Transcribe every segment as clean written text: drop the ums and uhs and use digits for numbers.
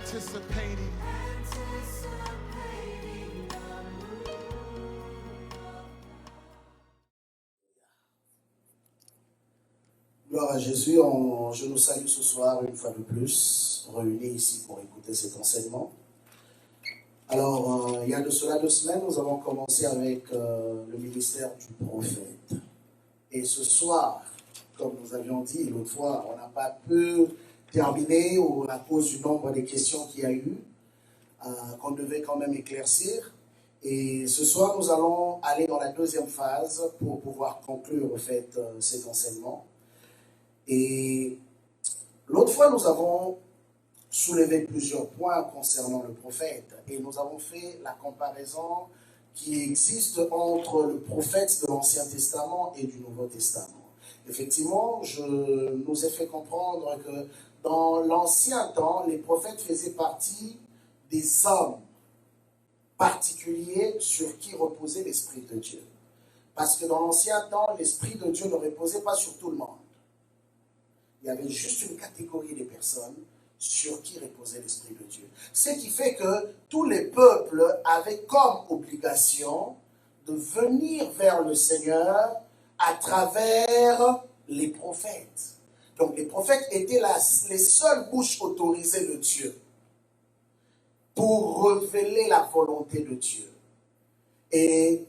anticipating. Gloire à Jésus, je nous salue ce soir une fois de plus, réunis ici pour écouter cet enseignement. Alors, il y a de cela 2 semaines, nous avons commencé avec le ministère du prophète. Et ce soir, comme nous avions dit l'autre fois, on n'a pas pu terminer à cause du nombre de questions qu'il y a eu, qu'on devait quand même éclaircir. Et ce soir, nous allons aller dans la 2e phase pour pouvoir conclure au fait cet enseignement. Et l'autre fois, nous avons soulevé plusieurs points concernant le prophète et nous avons fait la comparaison qui existe entre le prophète de l'Ancien Testament et du Nouveau Testament. Effectivement, je nous ai fait comprendre que dans l'Ancien temps, les prophètes faisaient partie des hommes particuliers sur qui reposait l'Esprit de Dieu. Parce que dans l'Ancien temps, l'Esprit de Dieu ne reposait pas sur tout le monde. Il y avait juste une catégorie de personnes sur qui reposait l'Esprit de Dieu. Ce qui fait que tous les peuples avaient comme obligation de venir vers le Seigneur à travers les prophètes. Donc les prophètes étaient les seules bouches autorisées de Dieu pour révéler la volonté de Dieu. Et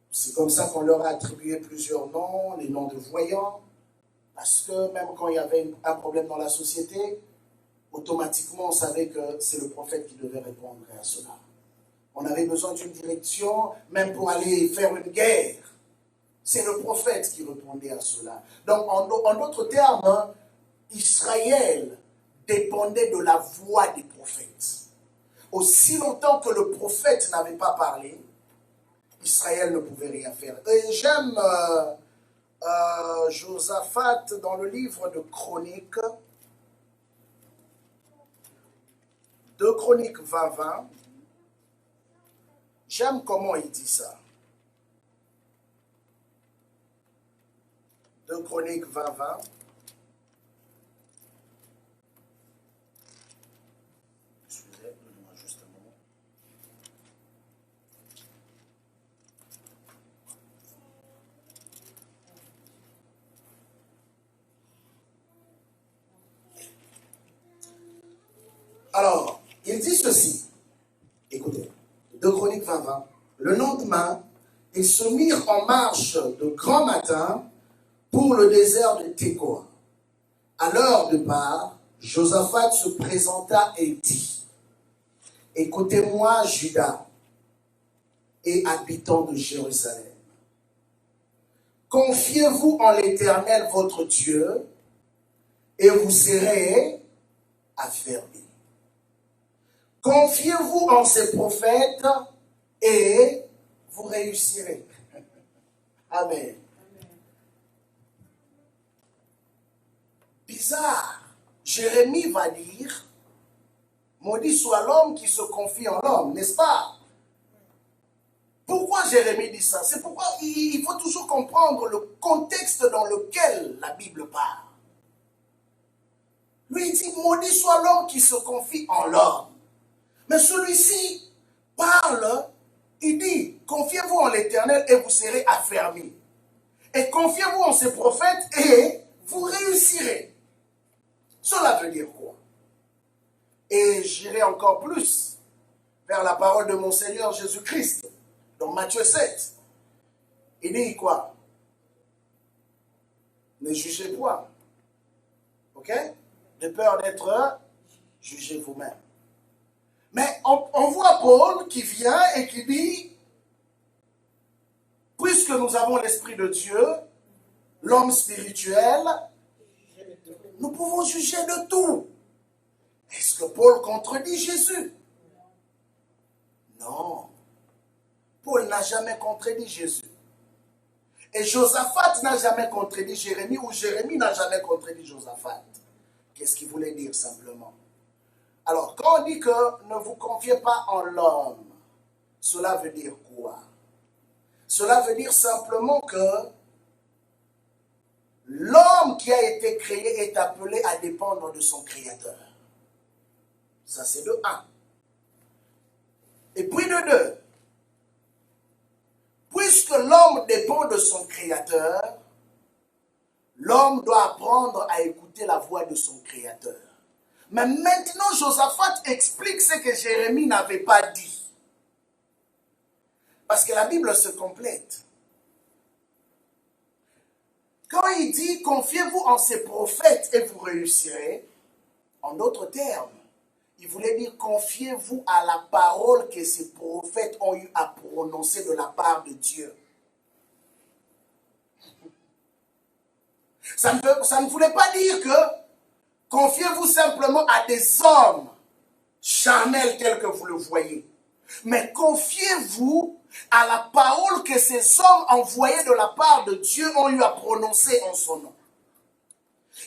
c'est comme ça qu'on leur a attribué plusieurs noms, les noms de voyants, parce que même quand il y avait un problème dans la société, automatiquement on savait que c'est le prophète qui devait répondre à cela. On avait besoin d'une direction, même pour aller faire une guerre. C'est le prophète qui répondait à cela. Donc en d'autres termes, Israël dépendait de la voix des prophètes. Aussi longtemps que le prophète n'avait pas parlé, Israël ne pouvait rien faire. Et j'aime Josaphat dans le livre de Chroniques, 2 Chroniques 20-20. J'aime comment il dit ça. 2 Chroniques 20-20. Excusez-moi juste un moment. Alors, il dit ceci. Écoutez, 2 Chroniques 20-20. Le lendemain, ils se mirent en marche de grand matin pour le désert de Tekoa. À l'heure de part, Josaphat se présenta et dit: écoutez-moi, Juda et habitants de Jérusalem. Confiez-vous en l'Éternel votre Dieu et vous serez affermis. Confiez-vous en ses prophètes et vous réussirez. Amen. Bizarre. Jérémie va dire: maudit soit l'homme qui se confie en l'homme, n'est-ce pas? Pourquoi Jérémie dit ça? C'est pourquoi il faut toujours comprendre le contexte dans lequel la Bible parle. Lui, il dit: maudit soit l'homme qui se confie en l'homme. Mais celui-ci parle, il dit: confiez-vous en l'Éternel et vous serez affermis. Et confiez-vous en ses prophètes et vous réussirez. Cela veut dire quoi? Et j'irai encore plus vers la parole de mon Seigneur Jésus-Christ, dans Matthieu 7. Il dit quoi? Ne jugez point. Ok? De peur d'être jugé vous-même. Mais on voit Paul qui vient et qui dit: puisque nous avons l'Esprit de Dieu, l'homme spirituel, nous pouvons juger de tout. Est-ce que Paul contredit Jésus? Non. Paul n'a jamais contredit Jésus. Et Josaphat n'a jamais contredit Jérémie, ou Jérémie n'a jamais contredit Josaphat. Qu'est-ce qu'il voulait dire simplement? Alors, quand on dit que ne vous confiez pas en l'homme, cela veut dire quoi? Cela veut dire simplement que l'homme qui a été créé est appelé à dépendre de son Créateur. Ça, c'est de 1. Et puis de 2. Puisque l'homme dépend de son Créateur, l'homme doit apprendre à écouter la voix de son Créateur. Mais maintenant, Josaphat explique ce que Jérémie n'avait pas dit. Parce que la Bible se complète. Quand il dit « Confiez-vous en ces prophètes et vous réussirez », en d'autres termes, il voulait dire « Confiez-vous à la parole que ces prophètes ont eu à prononcer de la part de Dieu ». Ça ne voulait pas dire que confiez-vous simplement à des hommes charnels tels que vous le voyez. Mais confiez-vous à la parole que ces hommes envoyés de la part de Dieu ont eu à prononcer en son nom.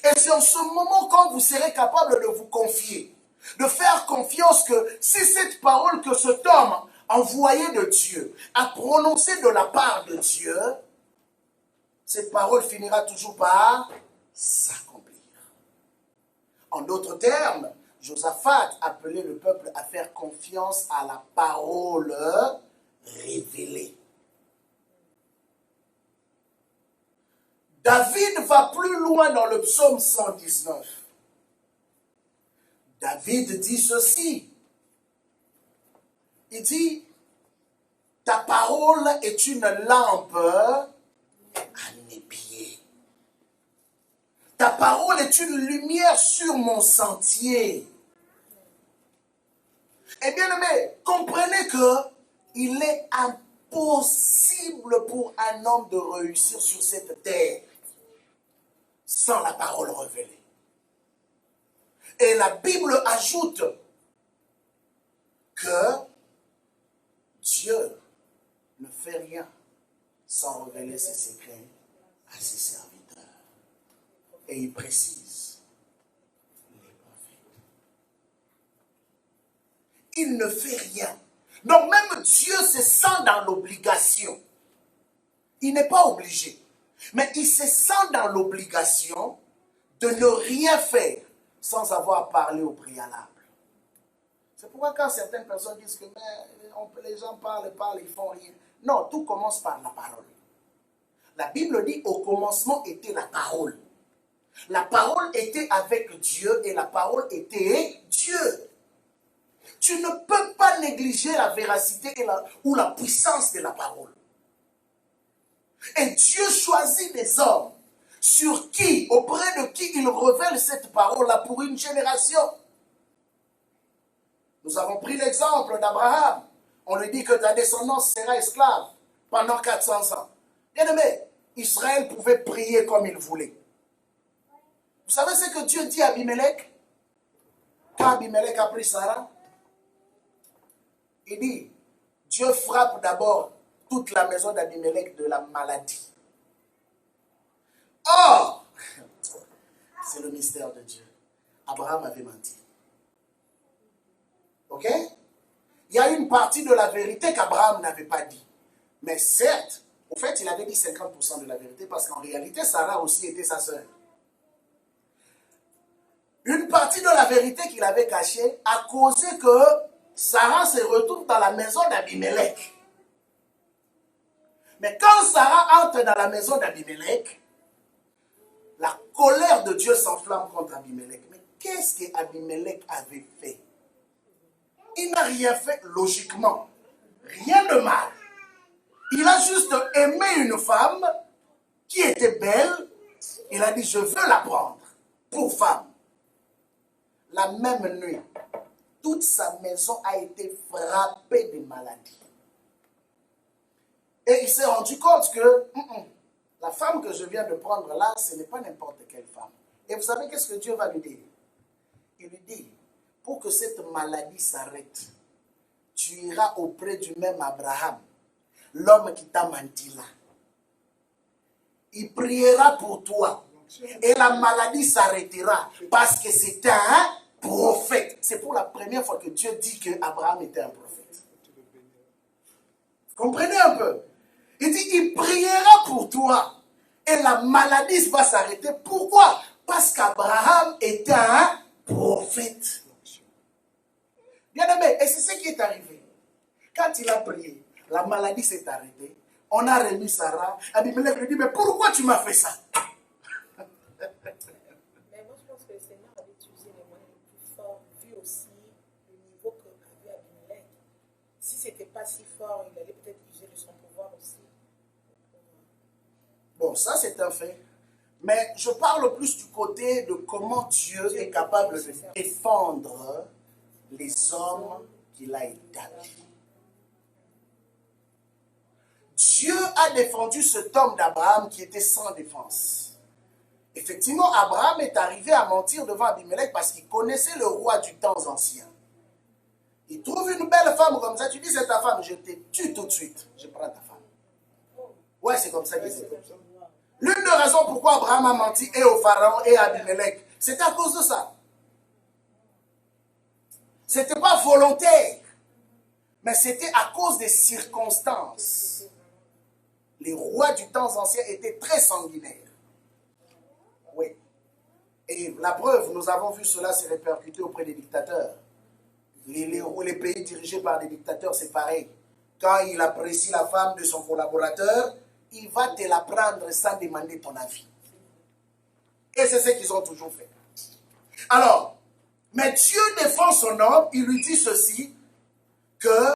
Et c'est en ce moment quand vous serez capable de vous confier, de faire confiance que si cette parole que cet homme envoyé de Dieu a prononcée de la part de Dieu, cette parole finira toujours par s'accomplir. En d'autres termes, Josaphat appelait le peuple à faire confiance à la parole révélée. David va plus loin dans le psaume 119. David dit ceci. Il dit, ta parole est une lampe à mes pieds. Ta parole est une lumière sur mon sentier. Et bien aimé, comprenez que il est impossible pour un homme de réussir sur cette terre sans la parole révélée. Et la Bible ajoute que Dieu ne fait rien sans révéler ses secrets à ses serviteurs. Et il précise, les prophètes. Il ne fait rien. Donc même Dieu se sent dans l'obligation. Il n'est pas obligé. Mais il se sent dans l'obligation de ne rien faire sans avoir parlé au préalable. C'est pourquoi quand certaines personnes disent que les gens parlent, ils font rien. Non, tout commence par la parole. La Bible dit au commencement était la parole. La parole était avec Dieu et la parole était Dieu. Tu ne peux pas négliger la véracité ou la puissance de la parole. Et Dieu choisit des hommes auprès de qui il révèle cette parole-là pour une génération. Nous avons pris l'exemple d'Abraham. On lui dit que ta descendance sera esclave pendant 400 ans. Bien aimé, Israël pouvait prier comme il voulait. Vous savez ce que Dieu dit à Abimelech? Quand Abimelech a pris Sarah, il dit, Dieu frappe d'abord toute la maison d'Abimelech de la maladie. Or, c'est le mystère de Dieu. Abraham avait menti. Ok? Il y a une partie de la vérité qu'Abraham n'avait pas dit. Mais certes, au fait, il avait dit 50% de la vérité parce qu'en réalité, Sarah aussi était sa sœur. Une partie de la vérité qu'il avait cachée a causé que Sarah se retrouve dans la maison d'Abimelech. Mais quand Sarah entre dans la maison d'Abimelech, la colère de Dieu s'enflamme contre Abimelech. Mais qu'est-ce qu'Abimelech avait fait? Il n'a rien fait logiquement. Rien de mal. Il a juste aimé une femme qui était belle. Il a dit, je veux la prendre pour femme. La même nuit, toute sa maison a été frappée de maladies. Et il s'est rendu compte que la femme que je viens de prendre là, ce n'est pas n'importe quelle femme. Et vous savez qu'est-ce que Dieu va lui dire? Il lui dit, pour que cette maladie s'arrête, tu iras auprès du même Abraham, l'homme qui t'a menti là. Il priera pour toi. Et la maladie s'arrêtera parce que c'est un prophète. C'est pour la première fois que Dieu dit qu'Abraham était un prophète. Comprenez un peu? Il dit, il priera pour toi. Et la maladie va s'arrêter. Pourquoi? Parce qu'Abraham était un prophète. Bien aimé, et c'est ce qui est arrivé. Quand il a prié, la maladie s'est arrêtée. On a remis Sarah. Abimelech lui dit, mais pourquoi tu m'as fait ça? Mais moi, je pense que le Seigneur avait utilisé les moyens les plus forts, vu aussi le niveau qu'avait Abimelech. Si ce n'était pas si fort, il allait peut-être user de son pouvoir aussi. Bon, ça c'est un fait. Mais je parle plus du côté de comment Dieu est capable de défendre les hommes qu'il a établis. Dieu a défendu cet homme d'Abraham qui était sans défense. Effectivement, Abraham est arrivé à mentir devant Abimelech parce qu'il connaissait le roi du temps ancien. Il trouve une belle femme comme ça, tu dis c'est ta femme, je te tue tout de suite, je prends ta femme. Ouais, c'est comme ça qu'il s'est fait. L'une des raisons pourquoi Abraham a menti et au pharaon et à Abimelech, c'était à cause de ça. C'était pas volontaire, mais c'était à cause des circonstances. Les rois du temps ancien étaient très sanguinaires. Oui. Et la preuve, nous avons vu cela se répercuter auprès des dictateurs. Les pays dirigés par des dictateurs, c'est pareil. Quand il apprécie la femme de son collaborateur, il va te la prendre sans demander ton avis. Et c'est ce qu'ils ont toujours fait. Alors, mais Dieu défend son homme, il lui dit ceci, que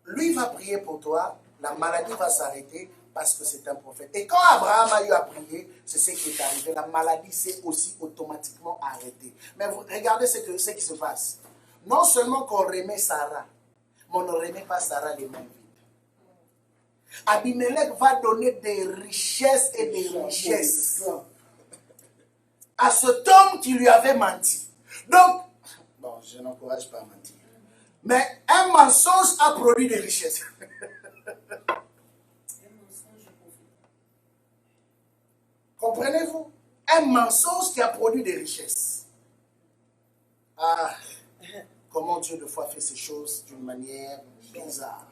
lui va prier pour toi, la maladie va s'arrêter parce que c'est un prophète. Et quand Abraham a eu à prier, c'est ce qui est arrivé. La maladie s'est aussi automatiquement arrêtée. Mais vous, regardez ce qui se passe. Non seulement qu'on remet Sarah, mais on ne remet pas Sarah les mains vides. Abimelech va donner des richesses et des richesses à cet homme qui lui avait menti. Donc, bon, je n'encourage pas à mentir. Mais un mensonge a produit des richesses. Comprenez-vous? Un mensonge qui a produit des richesses. Ah, comment Dieu de fois fait ces choses d'une manière bizarre.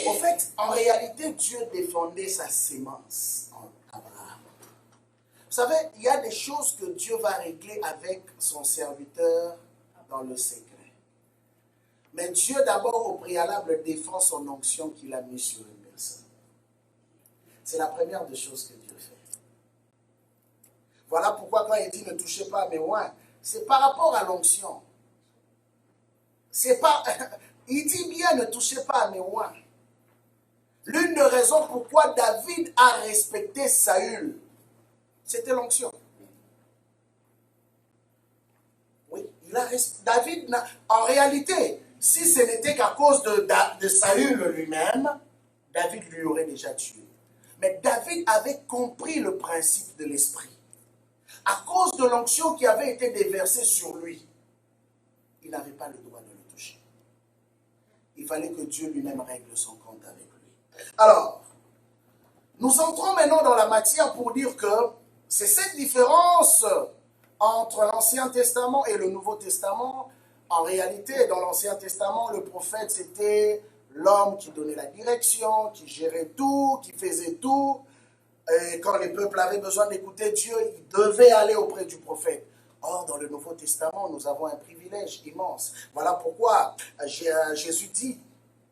En fait, en réalité, Dieu défendait sa sémence en Abraham. Vous savez, il y a des choses que Dieu va régler avec son serviteur dans le secret. Mais Dieu, d'abord, au préalable, défend son onction qu'il a mise sur une personne. C'est la première des choses que Dieu fait. Voilà pourquoi quand il dit ne touchez pas à mes oins, c'est par rapport à l'onction. C'est pas... Il dit bien ne touchez pas à mes oins. L'une des raisons pourquoi David a respecté Saül, c'était l'onction. Oui, David, en réalité, si ce n'était qu'à cause de Saül lui-même, David lui aurait déjà tué. Mais David avait compris le principe de l'esprit. À cause de l'onction qui avait été déversée sur lui, il n'avait pas le droit de le toucher. Il fallait que Dieu lui-même règle son compte avec lui. Alors, nous entrons maintenant dans la matière pour dire que c'est cette différence entre l'Ancien Testament et le Nouveau Testament. En réalité, dans l'Ancien Testament, le prophète, c'était l'homme qui donnait la direction, qui gérait tout, qui faisait tout. Et quand les peuples avaient besoin d'écouter Dieu, ils devaient aller auprès du prophète. Or, dans le Nouveau Testament, nous avons un privilège immense. Voilà pourquoi Jésus dit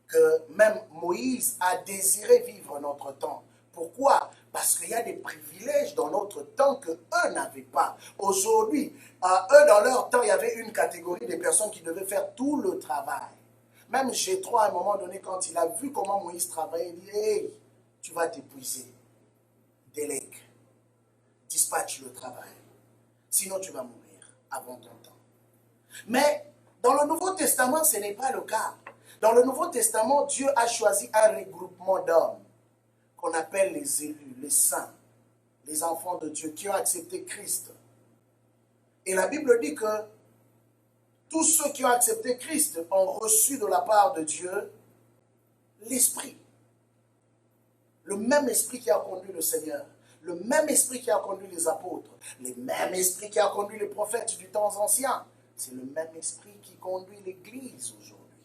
que même Moïse a désiré vivre notre temps. Pourquoi? Parce qu'il y a des privilèges dans notre temps qu'eux n'avaient pas. Aujourd'hui, eux, dans leur temps, il y avait une catégorie de personnes qui devaient faire tout le travail. Même Jéthro, à un moment donné, quand il a vu comment Moïse travaillait, il dit « Hey, tu vas t'épuiser. Délègue. Dispatche le travail. Sinon, tu vas mourir avant ton temps. » Mais dans le Nouveau Testament, ce n'est pas le cas. Dans le Nouveau Testament, Dieu a choisi un regroupement d'hommes qu'on appelle les élus, les saints, les enfants de Dieu qui ont accepté Christ. Et la Bible dit que tous ceux qui ont accepté Christ ont reçu de la part de Dieu l'Esprit. Le même Esprit qui a conduit le Seigneur, le même Esprit qui a conduit les apôtres, le même Esprit qui a conduit les prophètes du temps ancien. C'est le même Esprit qui conduit l'Église aujourd'hui,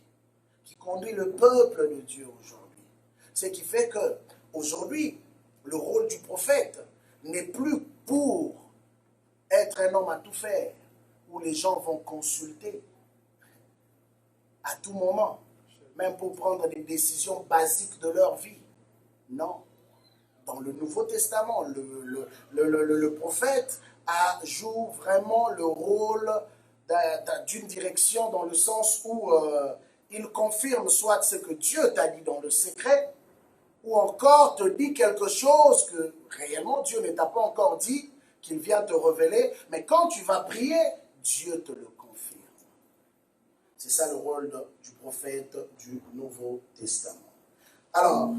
qui conduit le peuple de Dieu aujourd'hui. Ce qui fait que aujourd'hui, le rôle du prophète n'est plus pour être un homme à tout faire, où les gens vont consulter à tout moment, même pour prendre des décisions basiques de leur vie. Non. Dans le Nouveau Testament, le prophète joue vraiment le rôle d'une direction dans le sens où il confirme soit ce que Dieu t'a dit dans le secret, ou encore te dit quelque chose que réellement Dieu ne t'a pas encore dit, qu'il vient te révéler, mais quand tu vas prier, Dieu te le confirme. C'est ça le rôle du prophète du Nouveau Testament. Alors,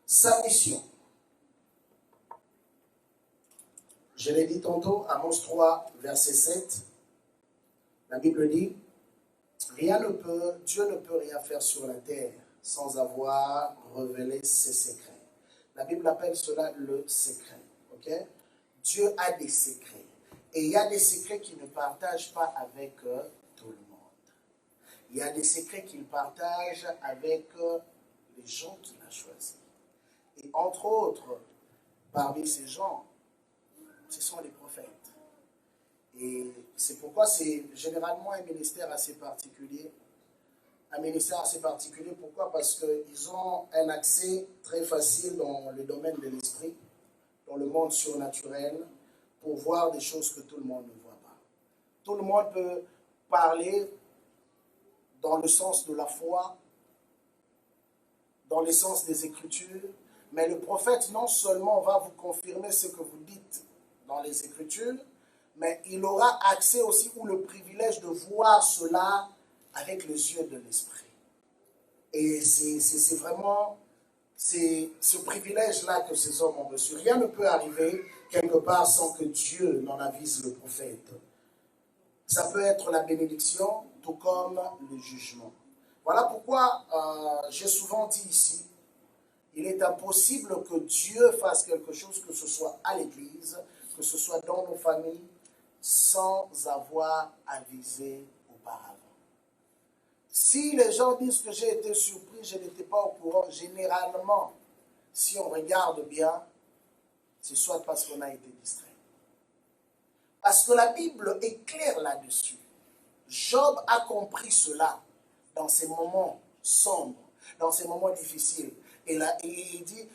sa mission. Je l'ai dit tantôt, Amos 3, verset 7, la Bible dit, Dieu ne peut rien faire sur la terre sans avoir révélé ses secrets. La Bible appelle cela le secret. Okay? Dieu a des secrets. Et il y a des secrets qu'il ne partage pas avec tout le monde. Il y a des secrets qu'il partage avec les gens qu'il a choisis. Et entre autres, parmi ces gens, ce sont les prophètes. Et c'est pourquoi c'est généralement un ministère assez particulier. Un ministère assez particulier, pourquoi? Parce qu'ils ont un accès très facile dans le domaine de l'esprit, dans le monde surnaturel, pour voir des choses que tout le monde ne voit pas. Tout le monde peut parler dans le sens de la foi, dans le sens des Écritures, mais le prophète non seulement va vous confirmer ce que vous dites dans les Écritures, mais il aura accès aussi ou le privilège de voir cela avec les yeux de l'esprit. Et c'est vraiment ce privilège-là que ces hommes ont reçu. Rien ne peut arriver quelque part sans que Dieu n'en avise le prophète. Ça peut être la bénédiction, tout comme le jugement. Voilà pourquoi j'ai souvent dit ici, il est impossible que Dieu fasse quelque chose, que ce soit à l'église, que ce soit dans nos familles, sans avoir avisé auparavant. Si les gens disent que j'ai été surpris, je n'étais pas au courant, généralement, si on regarde bien, c'est soit parce qu'on a été distrait. Parce que la Bible est claire là-dessus. Job a compris cela dans ces moments sombres, dans ces moments difficiles. Et là, il dit,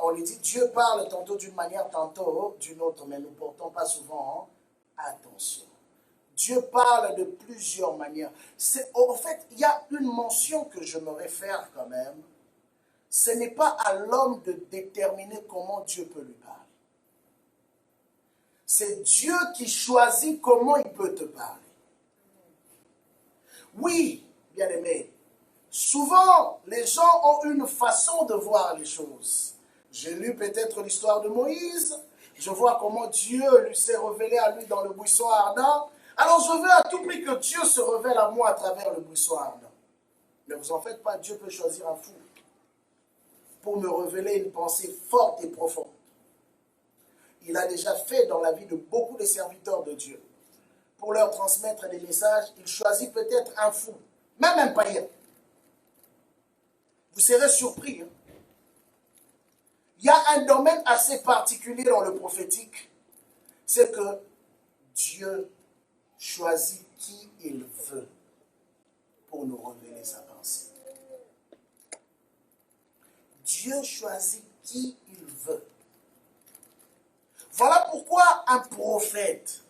on lui dit, Dieu parle tantôt d'une manière, tantôt d'une autre, mais nous ne portons pas souvent attention. Dieu parle de plusieurs manières. En fait, il y a une mention que je me réfère quand même. Ce n'est pas à l'homme de déterminer comment Dieu peut lui parler. C'est Dieu qui choisit comment il peut te parler. Oui, bien-aimé, souvent, les gens ont une façon de voir les choses. J'ai lu peut-être l'histoire de Moïse. Je vois comment Dieu lui s'est révélé à lui dans le buisson ardent. Alors je veux à tout prix que Dieu se révèle à moi à travers le buisson ardent. Ne vous en faites pas, Dieu peut choisir un fou pour me révéler une pensée forte et profonde. Il a déjà fait dans la vie de beaucoup de serviteurs de Dieu. Pour leur transmettre des messages, il choisit peut-être un fou, même un païen. Vous serez surpris. Hein? Il y a un domaine assez particulier dans le prophétique, c'est que Dieu choisit qui il veut pour nous révéler sa pensée. Dieu choisit qui il veut. Voilà pourquoi un prophète,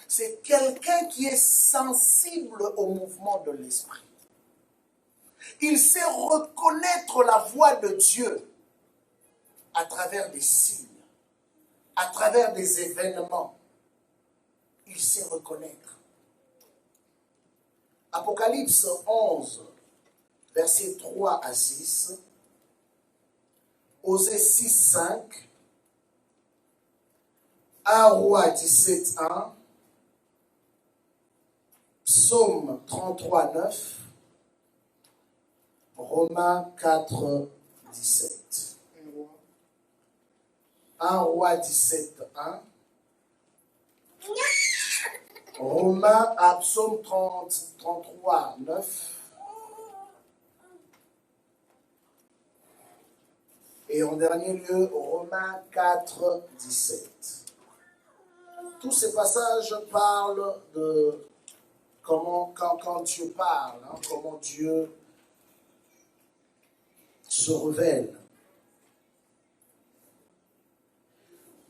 c'est quelqu'un qui est sensible au mouvement de l'esprit. Il sait reconnaître la voix de Dieu à travers des signes, à travers des événements. Il sait reconnaître. Apocalypse 11, versets 3 à 6, Osée 6, 5, 1 Roi 17, 1, Psaume 33, 9. Romains 4, 17. 1 Roi 17, 1. Romains, Psaume 33, 9. Et en dernier lieu, Romains 4, 17. Tous ces passages parlent de comment, quand Dieu parle, hein, comment Dieu se révèle.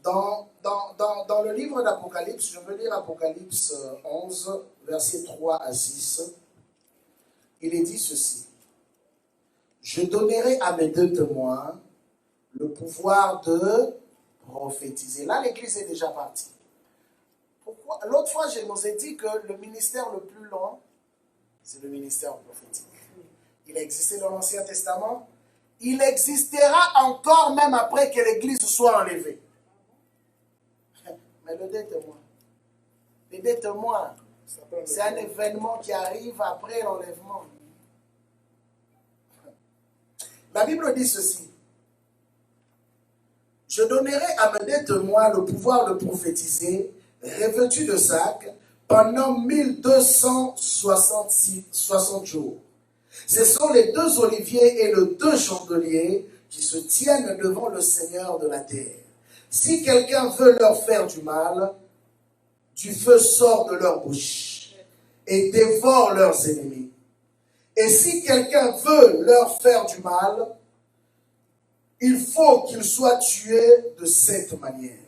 Dans le livre d'Apocalypse, je veux lire Apocalypse 11, versets 3 à 6. Il est dit ceci. Je donnerai à mes deux témoins le pouvoir de prophétiser. Là, l'Église est déjà partie. Pourquoi? L'autre fois, je nous ai dit que le ministère le plus long, c'est le ministère prophétique. Il a existé dans l'Ancien Testament. Il existera encore même après que l'Église soit enlevée. Mais le deux témoins. Les deux témoins, c'est un événement qui arrive après l'enlèvement. La Bible dit ceci. Je donnerai à mes deux témoins le pouvoir de prophétiser, revêtus de sac, pendant 1260 jours. Ce sont les deux oliviers et les deux chandeliers qui se tiennent devant le Seigneur de la terre. Si quelqu'un veut leur faire du mal, du feu sort de leur bouche et dévore leurs ennemis. Et si quelqu'un veut leur faire du mal, il faut qu'ils soient tués de cette manière.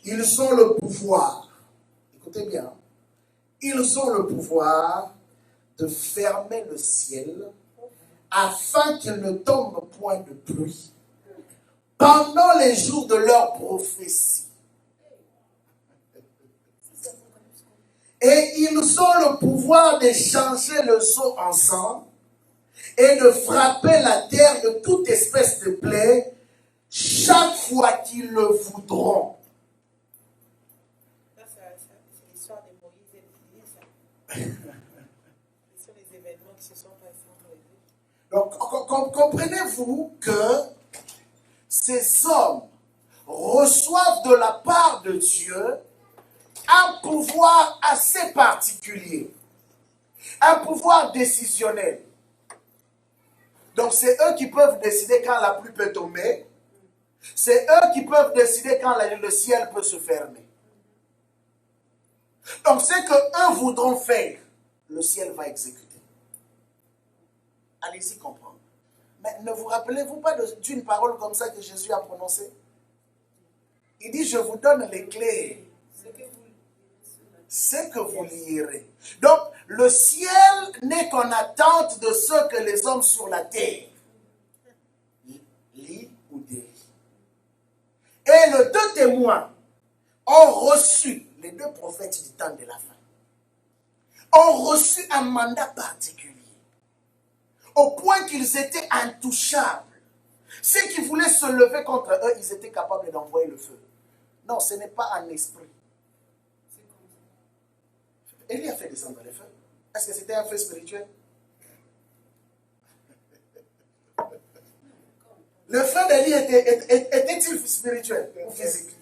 Ils ont le pouvoir, écoutez bien, ils ont le pouvoir de fermer le ciel afin qu'il ne tombe point de pluie pendant les jours de leur prophétie. Et ils ont le pouvoir de changer le eau en sang et de frapper la terre de toute espèce de plaie chaque fois qu'ils le voudront. Ça, c'est l'histoire de Moïse et d'Élie, ça. Ce sont les événements qui se sont passés en Moïse. Donc, comprenez-vous que ces hommes reçoivent de la part de Dieu un pouvoir assez particulier, un pouvoir décisionnel. Donc, c'est eux qui peuvent décider quand la pluie peut tomber. C'est eux qui peuvent décider quand le ciel peut se fermer. Donc, ce qu'eux voudront faire, le ciel va exécuter. Allez-y comprendre. Mais ne vous rappelez-vous pas d'une parole comme ça que Jésus a prononcée? Il dit, je vous donne les clés. Ce que vous lirez. Donc, le ciel n'est qu'en attente de ce que les hommes sur la terre lisent ou délisent. Et les deux témoins ont reçu, les deux prophètes du temps de la fin, ont reçu un mandat particulier, au point qu'ils étaient intouchables. Ceux qui voulaient se lever contre eux, ils étaient capables d'envoyer le feu. Non, ce n'est pas un esprit. Élie a fait descendre le feu. Est-ce que c'était un feu spirituel? Le feu d'Élie était-il spirituel ou physique?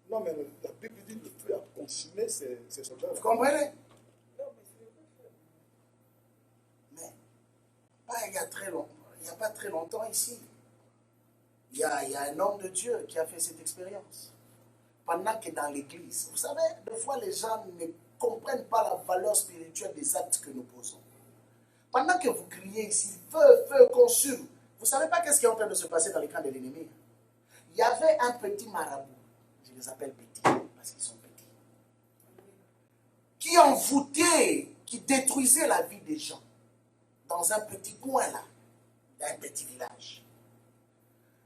Non, mais la Bible dit que le feu a consumé ses soldats. Vous comprenez? Mais il n'y a pas très longtemps ici, il y a un homme de Dieu qui a fait cette expérience. Pendant que dans l'église, vous savez, des fois les gens ne comprennent pas la valeur spirituelle des actes que nous posons. Pendant que vous criez ici, feu, feu, consume, vous ne savez pas qu'est-ce qui est en train de se passer dans les camps de l'ennemi. Il y avait un petit marabout, je les appelle petits, parce qu'ils sont petits, qui envoûtait, qui détruisait la vie des gens, dans un petit coin là, d'un petit village.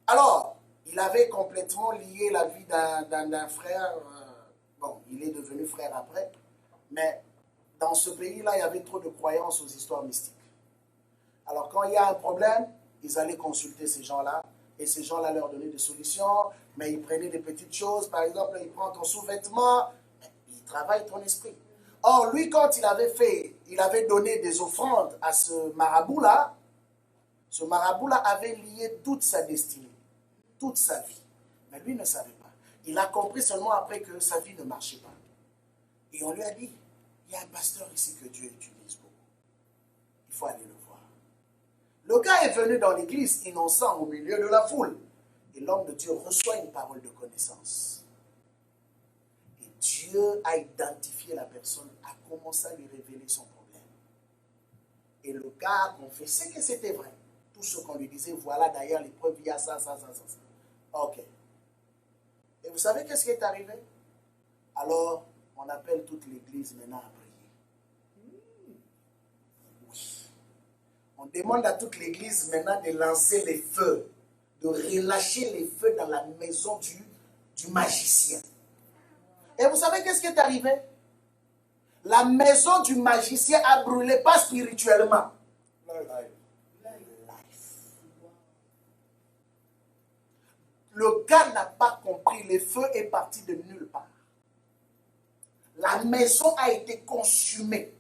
Alors, il avait complètement lié la vie d'un frère. Bon, il est devenu frère après. Mais dans ce pays-là, il y avait trop de croyances aux histoires mystiques. Alors, quand il y a un problème, ils allaient consulter ces gens-là. Et ces gens-là leur donnaient des solutions. Mais ils prenaient des petites choses. Par exemple, ils prennent ton sous-vêtement. Ils travaillent ton esprit. Or, lui, quand il avait donné des offrandes à ce marabout-là avait lié toute sa destinée, toute sa vie. Mais lui ne savait pas. Il a compris seulement après que sa vie ne marchait pas. Et on lui a dit, il y a un pasteur ici que Dieu utilise beaucoup. Il faut aller le voir. Le gars est venu dans l'église innocent au milieu de la foule. Et l'homme de Dieu reçoit une parole de connaissance. Et Dieu a identifié la personne, a commencé à lui révéler son problème. Et le gars a confessé que c'était vrai. Tout ce qu'on lui disait, voilà d'ailleurs les preuves, il y a ça. Ok. Et vous savez qu'est-ce qui est arrivé? Alors, on appelle toute l'église maintenant à prier. Oui. On demande à toute l'église maintenant de lancer les feux, de relâcher les feux dans la maison du magicien. Et vous savez qu'est-ce qui est arrivé? La maison du magicien a brûlé, pas spirituellement. Le gars n'a pas compris, le feu est parti de nulle part. La maison a été consumée.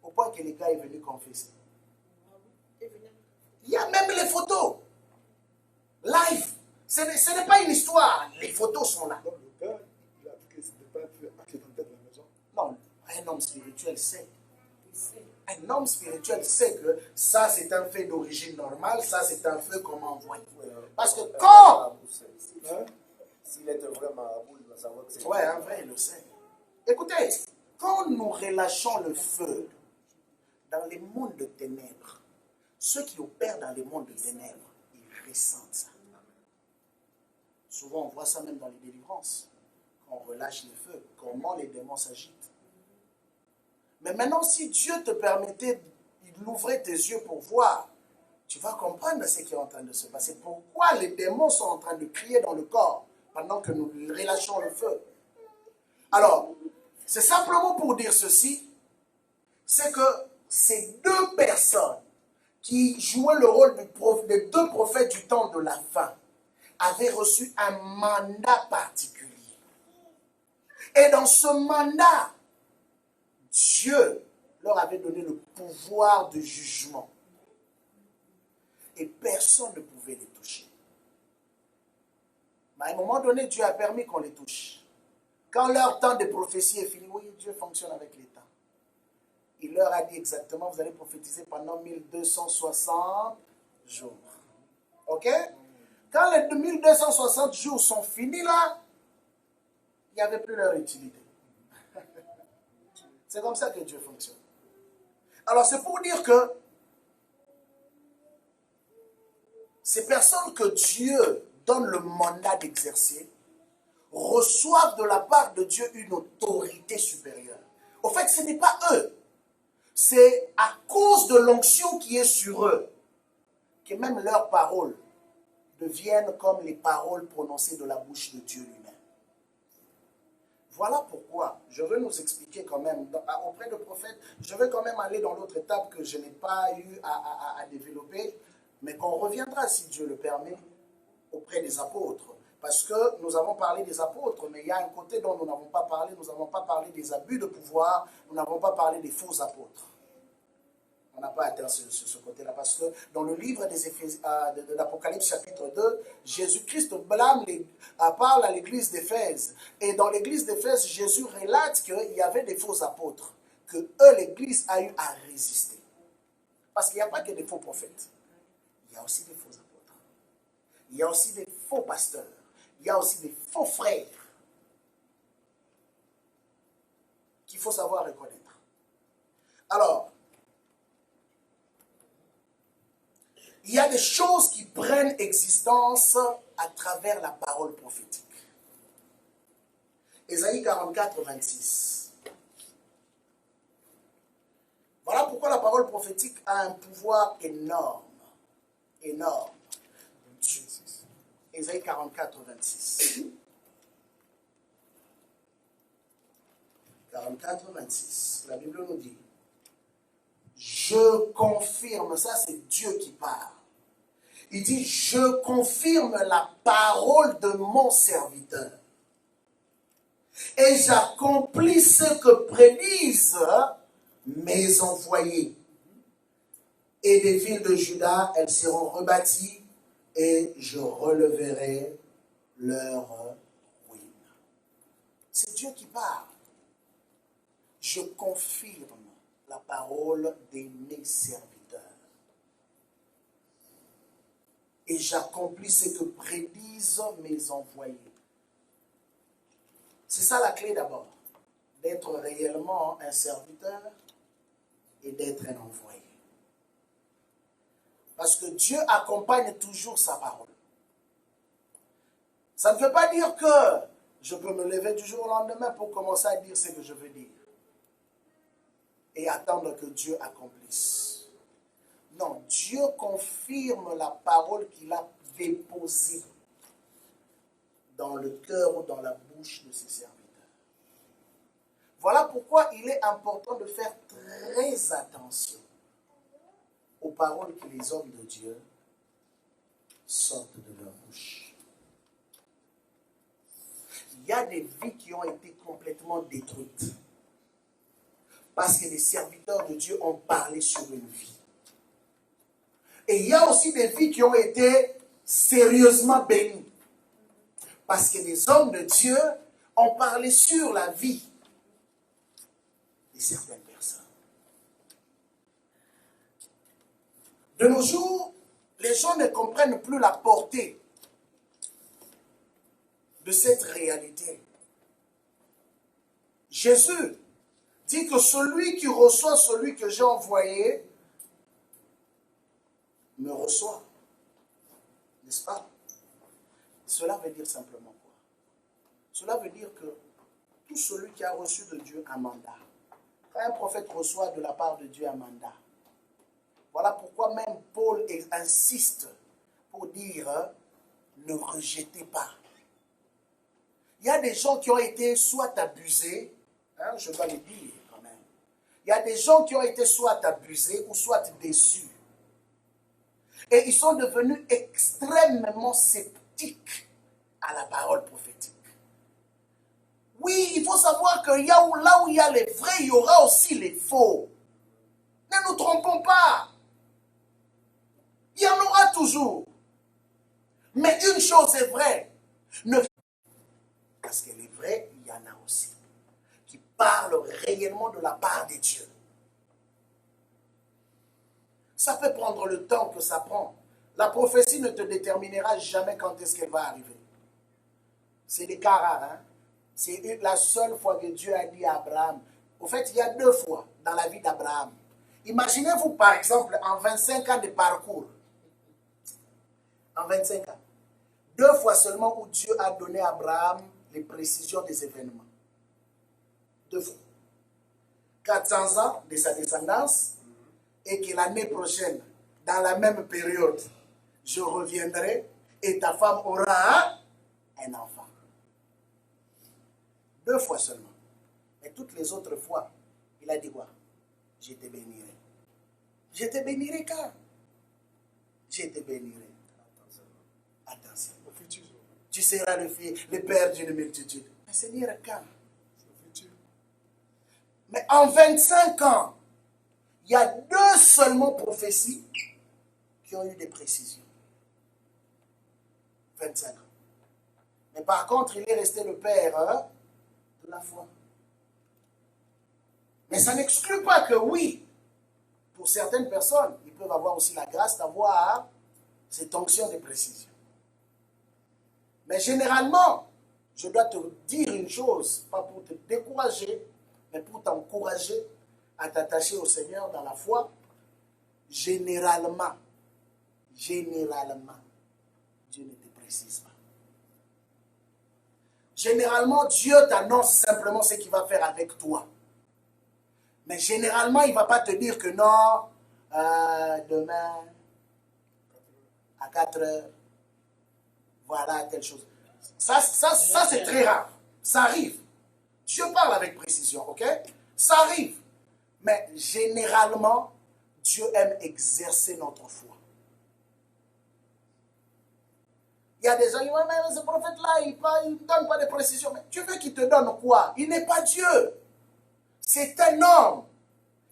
Au point que le gars est venu confesser. Il y a même les photos. Live. Ce n'est pas une histoire. Les photos sont là. Donc le gars, il a vu que ce n'était pas un feu accidentel de la maison. Non, un homme spirituel sait. Un homme spirituel sait que ça c'est un fait d'origine normale, ça c'est un feu qu'on m'a envoyé. Parce que quand... S'il est un vrai marabout, il va savoir que c'est... Ouais, un vrai, il le sait. Écoutez, quand nous relâchons le feu dans les mondes de ténèbres, ceux qui opèrent dans les mondes de ténèbres, ils ressentent ça. Souvent, on voit ça même dans les délivrances. Quand on relâche le feu, comment les démons s'agitent. Mais maintenant, si Dieu te permettait d'ouvrir tes yeux pour voir, tu vas comprendre ce qui est en train de se passer. Pourquoi les démons sont en train de crier dans le corps pendant que nous relâchons le feu. Alors, c'est simplement pour dire ceci, c'est que ces deux personnes qui jouaient le rôle des deux prophètes du temps de la fin avaient reçu un mandat particulier. Et dans ce mandat, Dieu leur avait donné le pouvoir de jugement. Et personne ne pouvait les toucher. Mais à un moment donné, Dieu a permis qu'on les touche. Quand leur temps de prophétie est fini, oui, Dieu fonctionne avec les temps. Il leur a dit exactement, vous allez prophétiser pendant 1260 jours. Ok? Quand les 1260 jours sont finis là, il n'y avait plus leur utilité. C'est comme ça que Dieu fonctionne. Alors c'est pour dire que ces personnes que Dieu donne le mandat d'exercer reçoivent de la part de Dieu une autorité supérieure. Au fait, ce n'est pas eux. C'est à cause de l'onction qui est sur eux que même leurs paroles deviennent comme les paroles prononcées de la bouche de Dieu lui-même. Voilà pourquoi je veux nous expliquer quand même, auprès de prophètes, je vais quand même aller dans l'autre étape que je n'ai pas eu à développer, mais qu'on reviendra, si Dieu le permet, auprès des apôtres. Parce que nous avons parlé des apôtres, mais il y a un côté dont nous n'avons pas parlé. Nous n'avons pas parlé des abus de pouvoir, nous n'avons pas parlé des faux apôtres. On n'a pas atteint ce côté-là, parce que dans le livre de l'Apocalypse chapitre 2, Jésus-Christ parle à l'église d'Éphèse. Et dans l'église d'Éphèse, Jésus relate qu'il y avait des faux apôtres, que eux, l'église a eu à résister. Parce qu'il n'y a pas que des faux prophètes. Il y a aussi des faux apôtres. Il y a aussi des faux pasteurs. Il y a aussi des faux frères qu'il faut savoir reconnaître. Alors, il y a des choses qui prennent existence à travers la parole prophétique. Ésaïe 44, 26. Voilà pourquoi la parole prophétique a un pouvoir énorme. Énorme. Ésaïe 44, 26. 44, 26. La Bible nous dit, je confirme, ça c'est Dieu qui parle. Il dit, je confirme la parole de mon serviteur. et j'accomplis ce que prédisent mes envoyés. Et des villes de Juda, elles seront rebâties et je releverai leur ruine. C'est Dieu qui parle. Je confirme la parole de mes serviteurs. Et j'accomplis ce que prédisent mes envoyés. C'est ça la clé d'abord, d'être réellement un serviteur et d'être un envoyé. Parce que Dieu accompagne toujours sa parole. Ça ne veut pas dire que je peux me lever du jour au lendemain pour commencer à dire ce que je veux dire. Et attendre que Dieu accomplisse. Non, Dieu confirme la parole qu'il a déposée dans le cœur ou dans la bouche de ses serviteurs. Voilà pourquoi il est important de faire très attention aux paroles que les hommes de Dieu sortent de leur bouche. Il y a des vies qui ont été complètement détruites parce que les serviteurs de Dieu ont parlé sur une vie. Et il y a aussi des vies qui ont été sérieusement bénies parce que les hommes de Dieu ont parlé sur la vie de certaines personnes. De nos jours, les gens ne comprennent plus la portée de cette réalité. Jésus dit que celui qui reçoit celui que j'ai envoyé me reçoit. N'est-ce pas? Cela veut dire simplement quoi? Cela veut dire que tout celui qui a reçu de Dieu un mandat, quand un prophète reçoit de la part de Dieu un mandat, voilà pourquoi même Paul insiste pour dire ne rejetez pas. Il y a des gens qui ont été soit abusés, je dois le dire quand même. Il y a des gens qui ont été soit abusés ou soit déçus. Et ils sont devenus extrêmement sceptiques à la parole prophétique. Oui, il faut savoir que là où il y a les vrais, il y aura aussi les faux. Ne nous trompons pas. Il y en aura toujours. Mais une chose est vraie. Parce que les vrais, il y en a aussi. Qui parlent réellement de la part de Dieu. Ça peut prendre le temps que ça prend. La prophétie ne te déterminera jamais quand est-ce qu'elle va arriver. C'est des cas rares. Hein? C'est la seule fois que Dieu a dit à Abraham. Au fait, il y a 2 fois dans la vie d'Abraham. Imaginez-vous par exemple en 25 ans de parcours. En 25 ans. 2 fois seulement où Dieu a donné à Abraham les précisions des événements. 2 fois. 400 ans de sa descendance et que l'année prochaine, dans la même période, je reviendrai et ta femme aura un enfant. 2 fois seulement. Mais toutes les autres fois, il a dit quoi? Je te bénirai. Je te bénirai quand? Je te bénirai. Attention. Tu seras le père d'une multitude. Mais Seigneur, quand? Mais en 25 ans, il y a 2 seulement prophéties qui ont eu des précisions. 25 ans. Mais par contre, il est resté le père de la foi. Mais ça n'exclut pas que oui, pour certaines personnes, ils peuvent avoir aussi la grâce d'avoir cette onction de précision. Mais généralement, je dois te dire une chose, pas pour te décourager, mais pour t'encourager à t'attacher au Seigneur dans la foi. Généralement, Dieu ne te précise pas. Généralement, Dieu t'annonce simplement ce qu'il va faire avec toi. Mais généralement, il ne va pas te dire que non, demain, à 4 heures, voilà telle chose. Ça c'est très rare. Ça arrive. Dieu parle avec précision, ok? Ça arrive. Mais généralement, Dieu aime exercer notre foi. Il y a des gens qui vont dire, mais ce prophète-là, il ne donne pas de précision. Mais tu veux qu'il te donne quoi? Il n'est pas Dieu. C'est un homme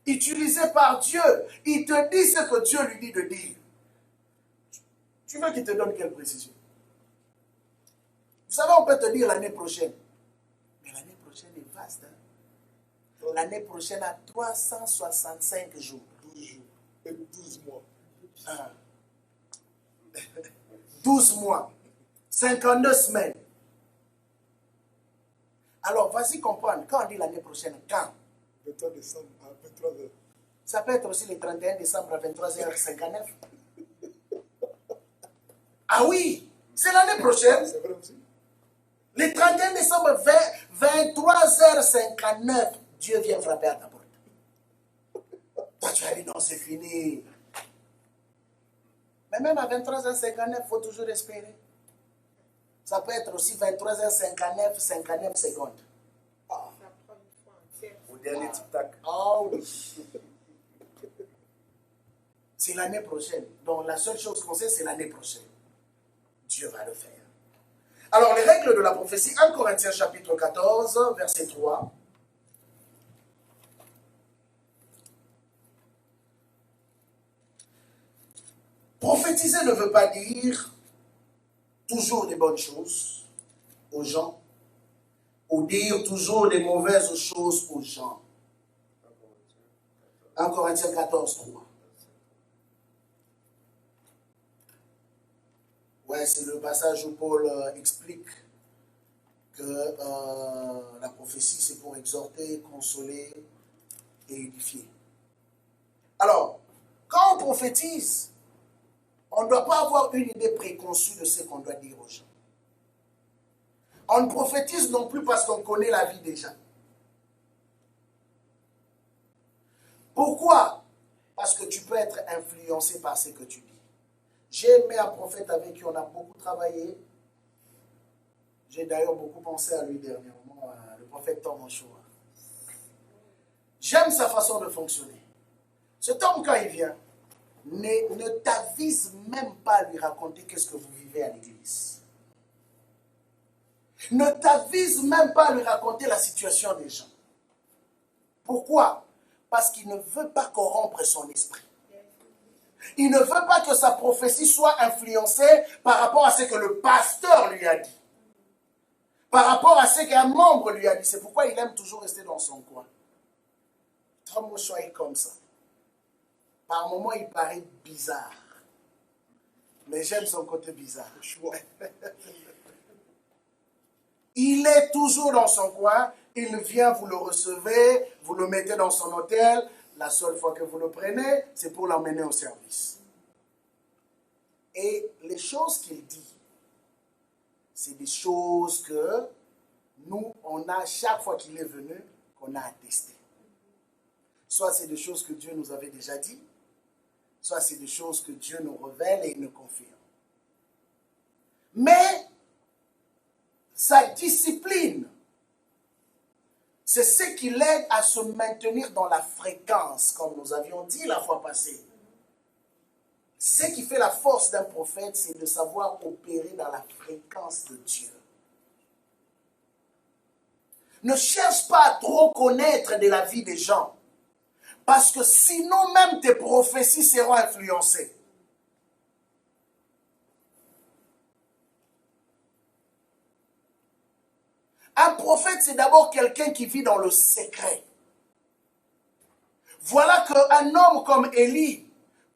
utilisé par Dieu. Il te dit ce que Dieu lui dit de dire. Tu veux qu'il te donne quelle précision? Vous savez, on peut te dire l'année prochaine. Mais l'année prochaine est vaste. Hein? L'année prochaine a 365 jours. 12 jours et 12 mois. 12 mois. 52 semaines. Alors, vas-y comprendre. Quand on dit l'année prochaine, quand? 23 décembre à 23h. Ça peut être aussi le 31 décembre à 23h59. Ah oui, c'est l'année prochaine. C'est vrai aussi. Le 31 décembre, 23h59, Dieu vient frapper à ta porte. Toi, tu vas dire non, c'est fini. Mais même à 23h59, il faut toujours espérer. Ça peut être aussi 23h59, 59 secondes. Ça prend une fois entière. Au dernier tic-tac. Oh oui. C'est l'année prochaine. Donc la seule chose qu'on sait, c'est l'année prochaine. Dieu va le faire. Alors les règles de la prophétie, 1 Corinthiens chapitre 14, verset 3. Prophétiser ne veut pas dire toujours des bonnes choses aux gens ou dire toujours des mauvaises choses aux gens. 1 Corinthiens 14, 3. Ouais, c'est le passage où Paul explique que la prophétie, c'est pour exhorter, consoler et édifier. Alors, quand on prophétise, on ne doit pas avoir une idée préconçue de ce qu'on doit dire aux gens. On ne prophétise non plus parce qu'on connaît la vie des gens. Pourquoi? Parce que tu peux être influencé par ce que tu dis. J'ai aimé un prophète avec qui on a beaucoup travaillé. J'ai d'ailleurs beaucoup pensé à lui dernièrement, le prophète Tom Oshoa. J'aime sa façon de fonctionner. Cet homme, quand il vient, ne t'avise même pas à lui raconter qu'est-ce que vous vivez à l'église. Ne t'avise même pas à lui raconter la situation des gens. Pourquoi? Parce qu'il ne veut pas corrompre son esprit. Il ne veut pas que sa prophétie soit influencée par rapport à ce que le pasteur lui a dit. Par rapport à ce qu'un membre lui a dit. C'est pourquoi il aime toujours rester dans son coin. Tom Oshoa est comme ça. Par moments, il paraît bizarre. Mais j'aime son côté bizarre. Il est toujours dans son coin. Il vient, vous le recevez, vous le mettez dans son hôtel. La seule fois que vous le prenez, c'est pour l'emmener au service. Et les choses qu'il dit, c'est des choses que nous, on a, chaque fois qu'il est venu, qu'on a attesté. Soit c'est des choses que Dieu nous avait déjà dit, soit c'est des choses que Dieu nous révèle et nous confirme. Mais sa discipline, c'est ce qui l'aide à se maintenir dans la fréquence, comme nous avions dit la fois passée. Ce qui fait la force d'un prophète, c'est de savoir opérer dans la fréquence de Dieu. Ne cherche pas à trop connaître de la vie des gens, parce que sinon même tes prophéties seront influencées. Un prophète, c'est d'abord quelqu'un qui vit dans le secret. Voilà qu'un homme comme Élie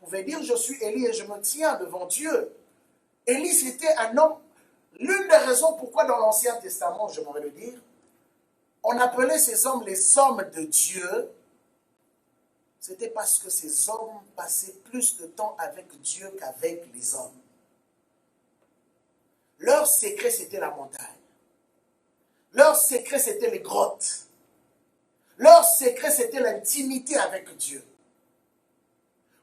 pouvait dire, je suis Élie et je me tiens devant Dieu. Élie, c'était un homme, l'une des raisons pourquoi dans l'Ancien Testament, j'aimerais le dire, on appelait ces hommes les hommes de Dieu, c'était parce que ces hommes passaient plus de temps avec Dieu qu'avec les hommes. Leur secret, c'était la montagne. Leur secret, c'était les grottes. Leur secret, c'était l'intimité avec Dieu.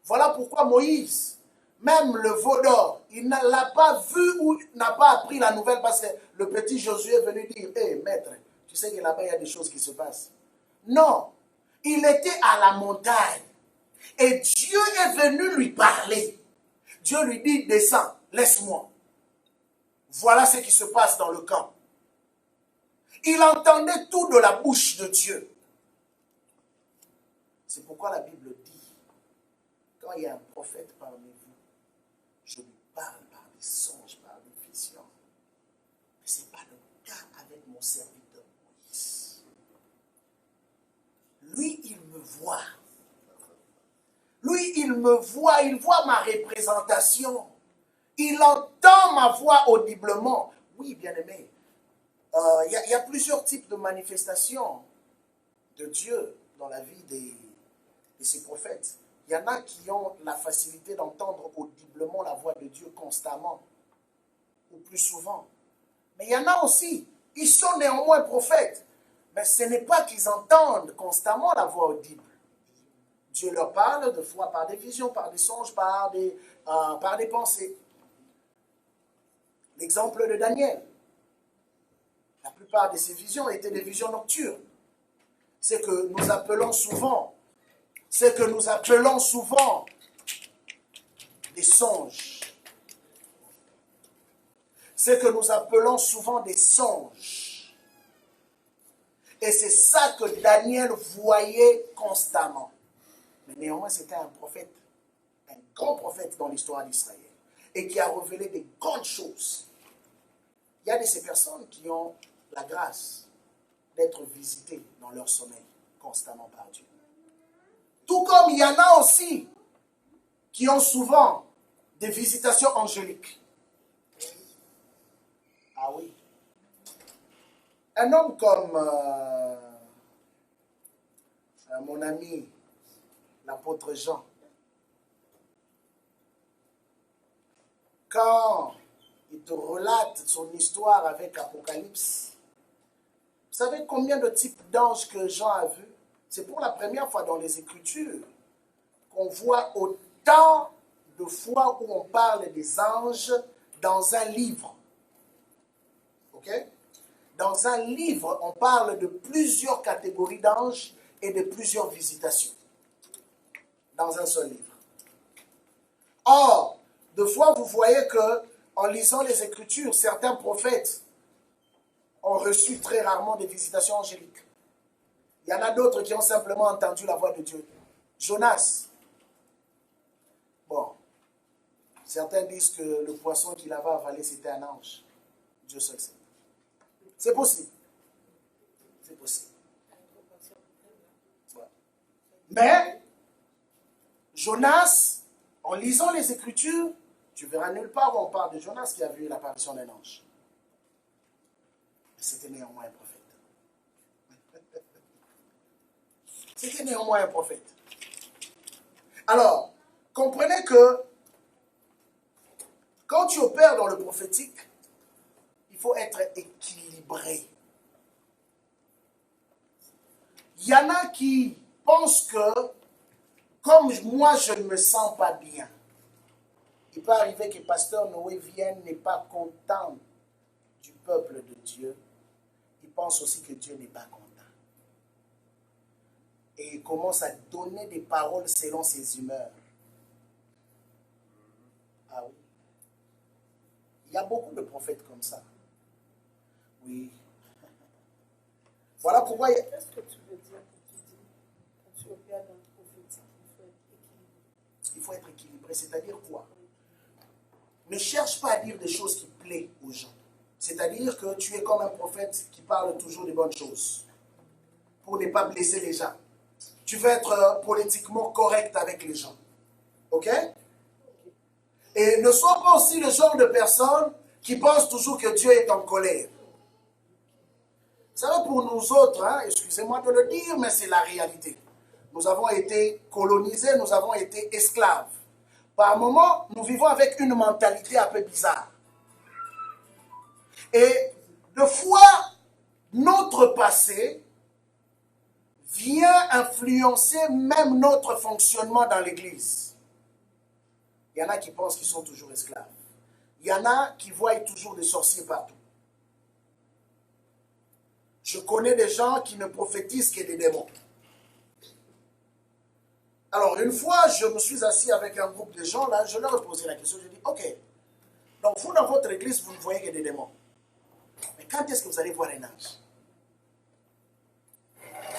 Voilà pourquoi Moïse, même le veau d'or, il ne l'a pas vu ou n'a pas appris la nouvelle parce que le petit Josué est venu dire, hé maître, tu sais que là-bas il y a des choses qui se passent. Non, il était à la montagne et Dieu est venu lui parler. Dieu lui dit, descends, laisse-moi. Voilà ce qui se passe dans le camp. Il entendait tout de la bouche de Dieu. C'est pourquoi la Bible dit, quand il y a un prophète parmi vous, je lui parle par des songes, par des visions. Mais ce n'est pas le cas avec mon serviteur Moïse. Lui, il me voit. Lui, il me voit, il voit ma représentation. Il entend ma voix audiblement. Oui, bien-aimé, il y a plusieurs types de manifestations de Dieu dans la vie de ces prophètes. Il y en a qui ont la facilité d'entendre audiblement la voix de Dieu constamment, ou plus souvent. Mais il y en a aussi, ils sont néanmoins prophètes, mais ce n'est pas qu'ils entendent constamment la voix audible. Dieu leur parle de fois par des visions, par des songes, par des pensées. L'exemple de Daniel. La plupart de ces visions étaient des visions nocturnes. C'est que nous appelons souvent des songes. C'est que nous appelons souvent des songes. Et c'est ça que Daniel voyait constamment. Mais néanmoins, c'était un prophète, un grand prophète dans l'histoire d'Israël, et qui a révélé des grandes choses. Il y a de ces personnes qui ont la grâce d'être visitées dans leur sommeil constamment par Dieu. Tout comme il y en a aussi qui ont souvent des visitations angéliques. Ah oui. Un homme comme mon ami, l'apôtre Jean, quand il te relate son histoire avec Apocalypse, vous savez combien de types d'anges que Jean a vus? C'est pour la première fois dans les Écritures qu'on voit autant de fois où on parle des anges dans un livre. Ok? Dans un livre, on parle de plusieurs catégories d'anges et de plusieurs visitations. Dans un seul livre. Or, de fois, vous voyez que, en lisant les Écritures, certains prophètes ont reçu très rarement des visitations angéliques. Il y en a d'autres qui ont simplement entendu la voix de Dieu. Jonas. Bon, certains disent que le poisson qu'il avait avalé, c'était un ange. Dieu seul sait. C'est possible. C'est possible. Ouais. Mais, Jonas, en lisant les Écritures, tu verras nulle part où on parle de Jonas qui a vu l'apparition d'un ange. Mais c'était néanmoins un prophète. C'était néanmoins un prophète. Alors, comprenez que quand tu opères dans le prophétique, il faut être équilibré. Il y en a qui pensent que, comme moi je ne me sens pas bien, il peut arriver que Pasteur Noé vienne n'est pas content du peuple de Dieu. Il pense aussi que Dieu n'est pas content. Et il commence à donner des paroles selon ses humeurs. Ah oui. Il y a beaucoup de prophètes comme ça. Oui. Voilà pourquoi... Qu'est-ce que tu veux dire quand tu dis, quand tu opères dans le prophétique, il faut être équilibré? Il faut être équilibré, c'est-à-dire quoi? Ne cherche pas à dire des choses qui plaisent aux gens. C'est-à-dire que tu es comme un prophète qui parle toujours des bonnes choses pour ne pas blesser les gens. Tu veux être politiquement correct avec les gens. Ok? Et ne sois pas aussi le genre de personne qui pense toujours que Dieu est en colère. Vous savez, pour nous autres, hein, excusez-moi de le dire, mais c'est la réalité. Nous avons été colonisés, nous avons été esclaves. Par moments, nous vivons avec une mentalité un peu bizarre. Et de fois, notre passé vient influencer même notre fonctionnement dans l'Église. Il y en a qui pensent qu'ils sont toujours esclaves. Il y en a qui voient toujours des sorciers partout. Je connais des gens qui ne prophétisent que des démons. Alors, une fois, je me suis assis avec un groupe de gens, là, je leur ai posé la question, je dis, ok, Donc vous, dans votre église, vous ne voyez que des démons. Mais quand est-ce que vous allez voir un ange?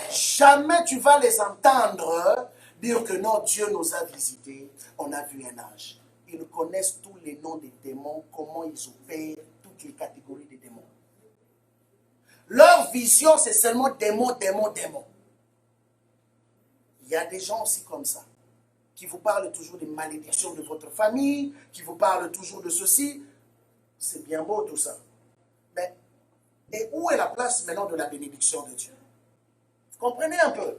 Jamais tu vas les entendre dire que non, Dieu nous a visités, on a vu un ange. Ils connaissent tous les noms des démons, comment ils opèrent, toutes les catégories des démons. Leur vision, c'est seulement démons, démons, démons. Il y a des gens aussi comme ça, qui vous parlent toujours des malédictions de votre famille, qui vous parlent toujours de ceci. C'est bien beau tout ça. Mais, et où est la place maintenant de la bénédiction de Dieu? Vous comprenez un peu?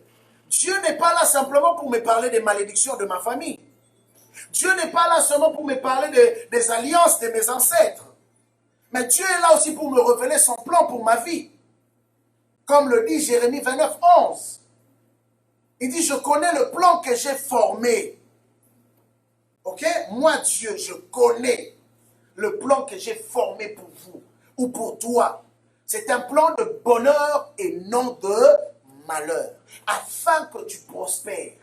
Dieu n'est pas là simplement pour me parler des malédictions de ma famille. Dieu n'est pas là seulement pour me parler des alliances de mes ancêtres. Mais Dieu est là aussi pour me révéler son plan pour ma vie. Comme le dit Jérémie 29, 11. Il dit, je connais le plan que j'ai formé. Ok? Moi, Dieu, je connais le plan que j'ai formé pour vous ou pour toi. C'est un plan de bonheur et non de malheur, afin que tu prospères.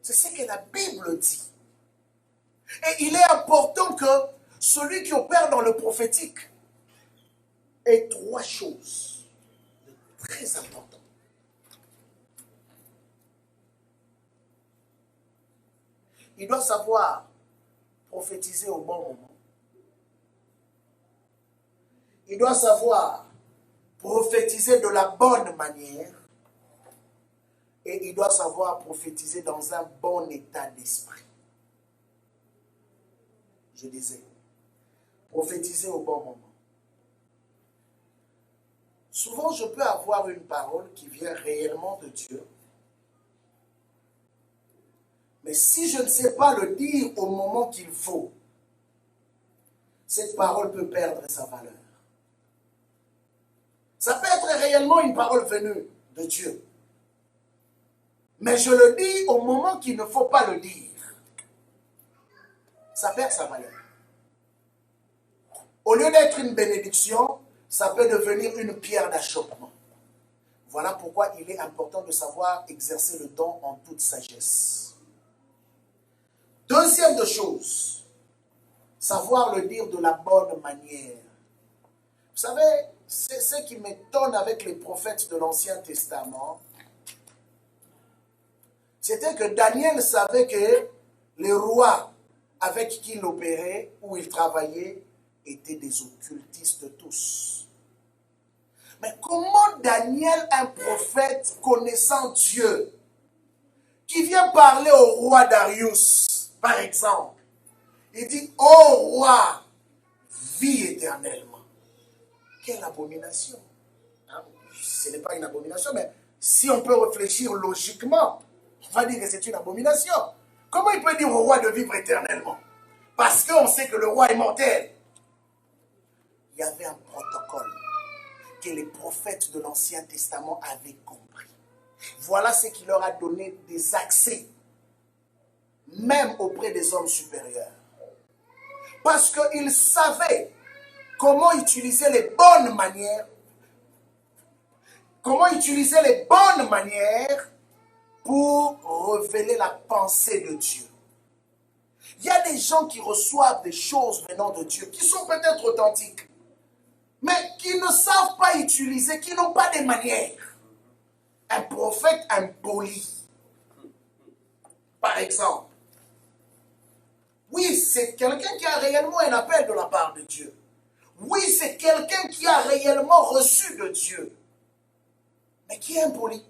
C'est ce que la Bible dit. Et il est important que celui qui opère dans le prophétique ait trois choses très importantes. Il doit savoir prophétiser au bon moment. Il doit savoir prophétiser de la bonne manière. Et il doit savoir prophétiser dans un bon état d'esprit. Je disais, prophétiser au bon moment. Souvent, je peux avoir une parole qui vient réellement de Dieu. Mais si je ne sais pas le dire au moment qu'il faut, cette parole peut perdre sa valeur. Ça peut être réellement une parole venue de Dieu. Mais je le dis au moment qu'il ne faut pas le dire. Ça perd sa valeur. Au lieu d'être une bénédiction, ça peut devenir une pierre d'achoppement. Voilà pourquoi il est important de savoir exercer le don en toute sagesse. Deuxième de chose, savoir le dire de la bonne manière. Vous savez, c'est ce qui m'étonne avec les prophètes de l'Ancien Testament. C'était que Daniel savait que les rois avec qui il opérait, où il travaillait, étaient des occultistes tous. Mais comment Daniel, un prophète connaissant Dieu, qui vient parler au roi Darius, par exemple, il dit, « Ô roi, vis éternellement. » Quelle abomination! Hein? Ce n'est pas une abomination, mais si on peut réfléchir logiquement, on va dire que c'est une abomination. Comment il peut dire au roi de vivre éternellement? Parce qu'on sait que le roi est mortel. Il y avait un protocole que les prophètes de l'Ancien Testament avaient compris. Voilà ce qui leur a donné des accès, même auprès des hommes supérieurs. Parce qu'ils savaient comment utiliser les bonnes manières, pour révéler la pensée de Dieu. Il y a des gens qui reçoivent des choses venant de Dieu, qui sont peut-être authentiques, mais qui ne savent pas utiliser, qui n'ont pas de manières. Un prophète impoli, par exemple. Oui, c'est quelqu'un qui a réellement un appel de la part de Dieu. Oui, c'est quelqu'un qui a réellement reçu de Dieu, mais qui est impoli,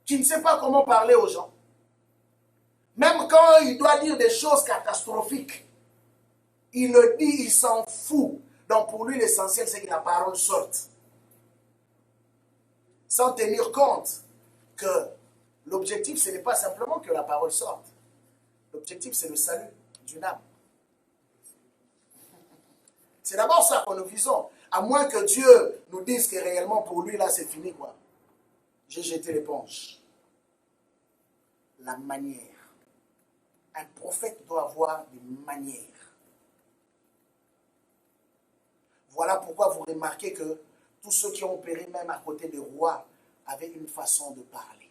qui ne sait pas comment parler aux gens. Même quand il doit dire des choses catastrophiques, il le dit, il s'en fout. Donc pour lui, l'essentiel, c'est que la parole sorte. Sans tenir compte que l'objectif, ce n'est pas simplement que la parole sorte. L'objectif, c'est le salut d'une âme. C'est d'abord ça que nous visons. À moins que Dieu nous dise que réellement pour lui, là, c'est fini, quoi. J'ai jeté l'éponge. La manière. Un prophète doit avoir des manières. Voilà pourquoi vous remarquez que tous ceux qui ont opéré même à côté des rois avaient une façon de parler.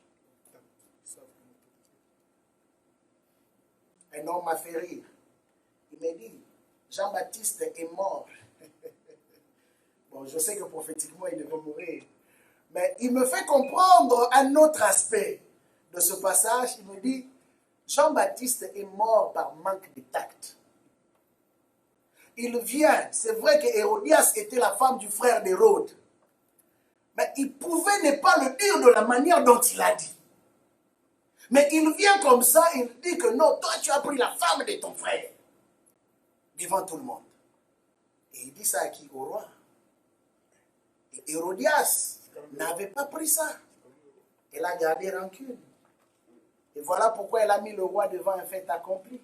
Un homme m'a fait rire. Il m'a dit, Jean-Baptiste est mort. Bon, je sais que prophétiquement, il devait mourir. Mais il me fait comprendre un autre aspect de ce passage. Il me dit, Jean-Baptiste est mort par manque de tact. Il vient, c'est vrai que Hérodias était la femme du frère d'Hérode. Mais il pouvait ne pas le dire de la manière dont il a dit. Mais il vient comme ça, il dit que non, toi tu as pris la femme de ton frère. Devant tout le monde. Et il dit ça à qui? Au roi. Et Hérodias n'avait pas pris ça. Elle a gardé rancune. Et voilà pourquoi elle a mis le roi devant un fait accompli.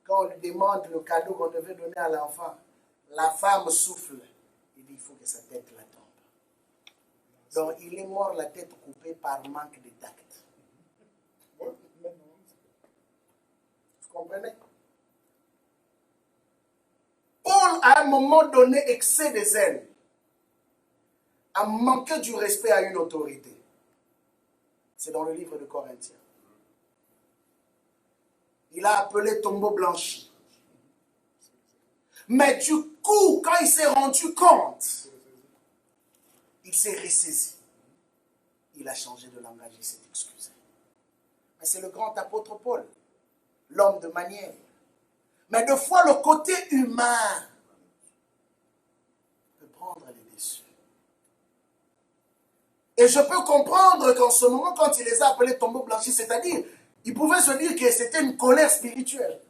Quand on lui demande le cadeau qu'on devait donner à l'enfant, la femme souffle. Il dit, il faut que sa tête la tombe. Donc il est mort la tête coupée par manque de tact. Vous comprenez? Paul, à un moment donné, excès de zèle, a manqué du respect à une autorité. C'est dans le livre de Corinthiens. Il a appelé tombeau blanchi. Mais du coup, quand il s'est rendu compte, il s'est ressaisi. Il a changé de langage, il s'est excusé. Mais c'est le grand apôtre Paul, l'homme de manière. Mais de fois, le côté humain peut prendre les dessus. Et je peux comprendre qu'en ce moment, quand il les a appelés tombeaux blanchis, c'est-à-dire, il pouvait se dire que c'était une colère spirituelle.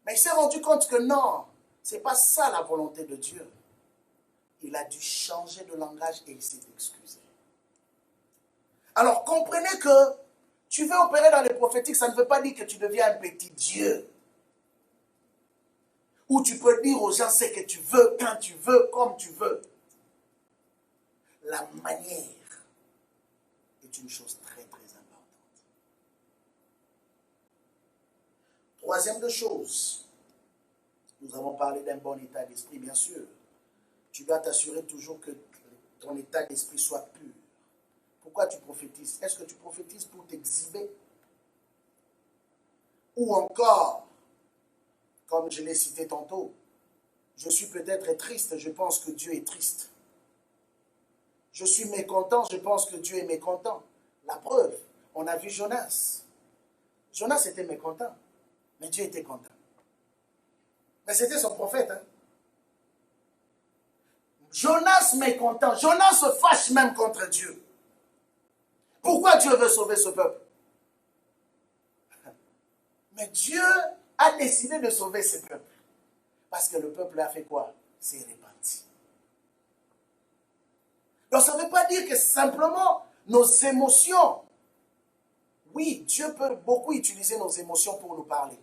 Mais il s'est rendu compte que non, ce n'est pas ça la volonté de Dieu. Il a dû changer de langage et il s'est excusé. Alors comprenez que tu veux opérer dans les prophétiques, ça ne veut pas dire que tu deviens un petit Dieu. Où tu peux dire aux gens ce que tu veux, quand tu veux, comme tu veux. La manière est une chose très très importante. Troisième de chose, nous avons parlé d'un bon état d'esprit, bien sûr. Tu dois t'assurer toujours que ton état d'esprit soit pur. Pourquoi tu prophétises? Est-ce que tu prophétises pour t'exhiber? Ou encore, comme je l'ai cité tantôt, je suis peut-être triste, je pense que Dieu est triste. Je suis mécontent, je pense que Dieu est mécontent. La preuve, on a vu Jonas. Jonas était mécontent, mais Dieu était content. Mais c'était son prophète. Hein? Jonas mécontent, Jonas se fâche même contre Dieu. Pourquoi Dieu veut sauver ce peuple? Mais Dieu a décidé de sauver ce peuple. Parce que le peuple a fait quoi? S'est repenti. Donc ça ne veut pas dire que simplement nos émotions. Oui, Dieu peut beaucoup utiliser nos émotions pour nous parler.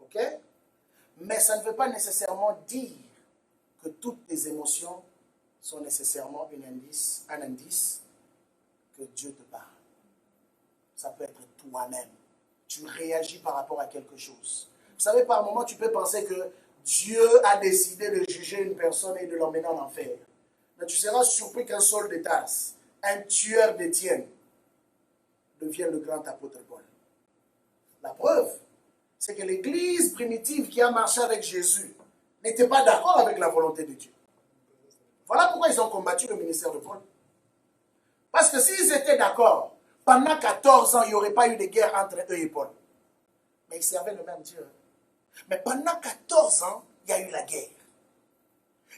Ok? Mais ça ne veut pas nécessairement dire que toutes les émotions sont nécessairement un indice que Dieu te parle. Ça peut être toi-même. Tu réagis par rapport à quelque chose. Vous savez, par moment, tu peux penser que Dieu a décidé de juger une personne et de l'emmener en enfer. Mais tu seras surpris qu'un Saul de Tarse, un tueur d'Étienne, devienne le grand apôtre Paul. La preuve, c'est que l'église primitive qui a marché avec Jésus n'était pas d'accord avec la volonté de Dieu. Voilà pourquoi ils ont combattu le ministère de Paul. Parce que s'ils étaient d'accord, pendant 14 ans, il n'y aurait pas eu de guerre entre eux et Paul. Mais ils servaient le même Dieu. Mais pendant 14 ans, il y a eu la guerre.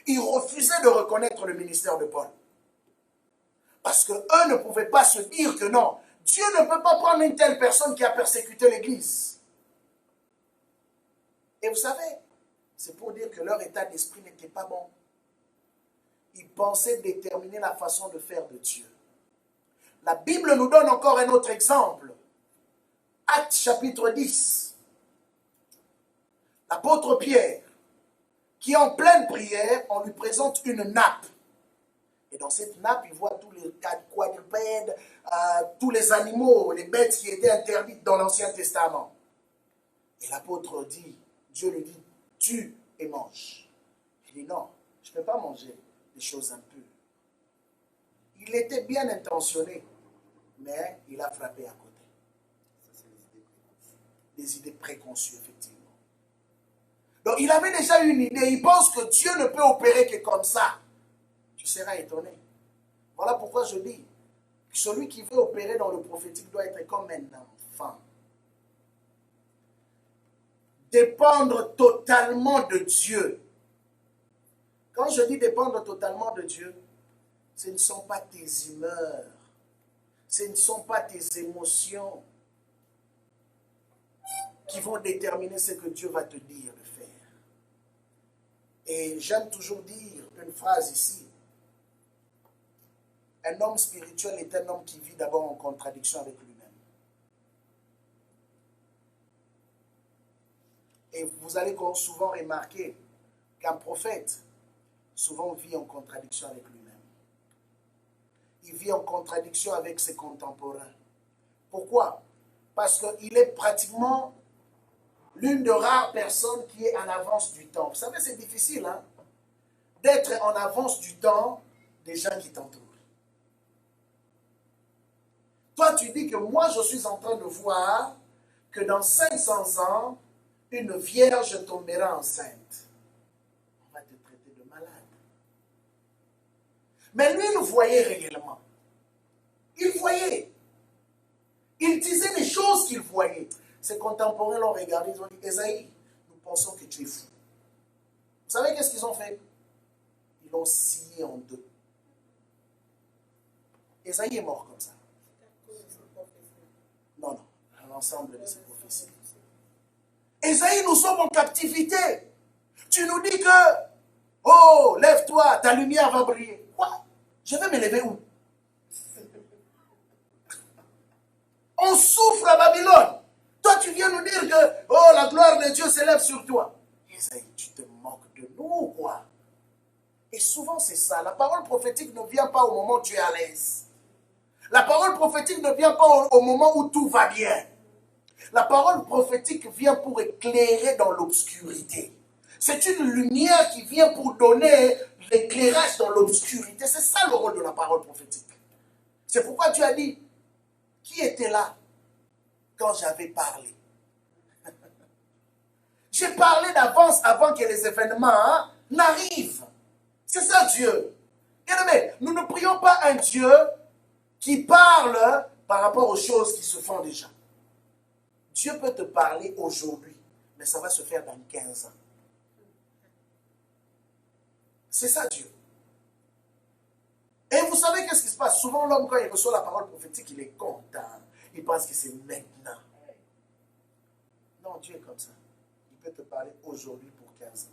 Ils refusaient de reconnaître le ministère de Paul. Parce qu'eux ne pouvaient pas se dire que non, Dieu ne peut pas prendre une telle personne qui a persécuté l'Église. Et vous savez, c'est pour dire que leur état d'esprit n'était pas bon. Ils pensaient déterminer la façon de faire de Dieu. La Bible nous donne encore un autre exemple. Actes chapitre 10. L'apôtre Pierre, qui est en pleine prière, on lui présente une nappe. Et dans cette nappe, il voit tous les quadrupèdes, tous les animaux, les bêtes qui étaient interdites dans l'Ancien Testament. Et l'apôtre dit, Dieu lui dit, tue et mange. Il dit non, je ne peux pas manger des choses impures. Il était bien intentionné, mais il a frappé à côté. Ça, c'est des idées préconçues, effectivement. Donc il avait déjà une idée. Il pense que Dieu ne peut opérer que comme ça. Tu seras étonné. Voilà pourquoi je dis, celui qui veut opérer dans le prophétique doit être comme un enfant. Dépendre totalement de Dieu. Quand je dis dépendre totalement de Dieu, ce ne sont pas tes humeurs, ce ne sont pas tes émotions qui vont déterminer ce que Dieu va te dire de faire. Et j'aime toujours dire une phrase ici. Un homme spirituel est un homme qui vit d'abord en contradiction avec lui-même. Et vous allez souvent remarquer qu'un prophète souvent vit en contradiction avec lui-même. Il vit en contradiction avec ses contemporains. Pourquoi? Parce qu'il est pratiquement l'une de rares personnes qui est en avance du temps. Vous savez, c'est difficile d'être en avance du temps des gens qui t'entourent. Toi, tu dis que moi, je suis en train de voir que dans 500 ans, une vierge tombera enceinte. On va te traiter de malade. Mais lui, il voyait réellement. Il voyait. Il disait les choses qu'il voyait. Ses contemporains l'ont regardé, ils ont dit, Esaïe, nous pensons que tu es fou. Vous savez qu'est-ce qu'ils ont fait? Ils l'ont scié en deux. Esaïe est mort comme ça. Non, non, l'ensemble de ces prophéties. Esaïe, nous sommes en captivité. Tu nous dis que, oh, lève-toi, ta lumière va briller. Quoi? Je vais me lever où? On souffre à Babylone. Toi, tu viens nous dire que, oh, la gloire de Dieu s'élève sur toi. Esaïe, tu te moques de nous, quoi. Et souvent, c'est ça. La parole prophétique ne vient pas au moment où tu es à l'aise. La parole prophétique ne vient pas au moment où tout va bien. La parole prophétique vient pour éclairer dans l'obscurité. C'est une lumière qui vient pour donner l'éclairage dans l'obscurité. C'est ça le rôle de la parole prophétique. C'est pourquoi tu as dit, qui était là quand j'avais parlé? J'ai parlé d'avance avant que les événements n'arrivent. C'est ça Dieu. Bien-aimé, nous ne prions pas un Dieu qui parle par rapport aux choses qui se font déjà. Dieu peut te parler aujourd'hui, mais ça va se faire dans 15 ans. C'est ça Dieu. Et vous savez qu'est-ce qui se passe? Souvent l'homme, quand il reçoit la parole prophétique, il est content. Il pense que c'est maintenant. Non, Dieu est comme ça. Il peut te parler aujourd'hui pour 15 ans.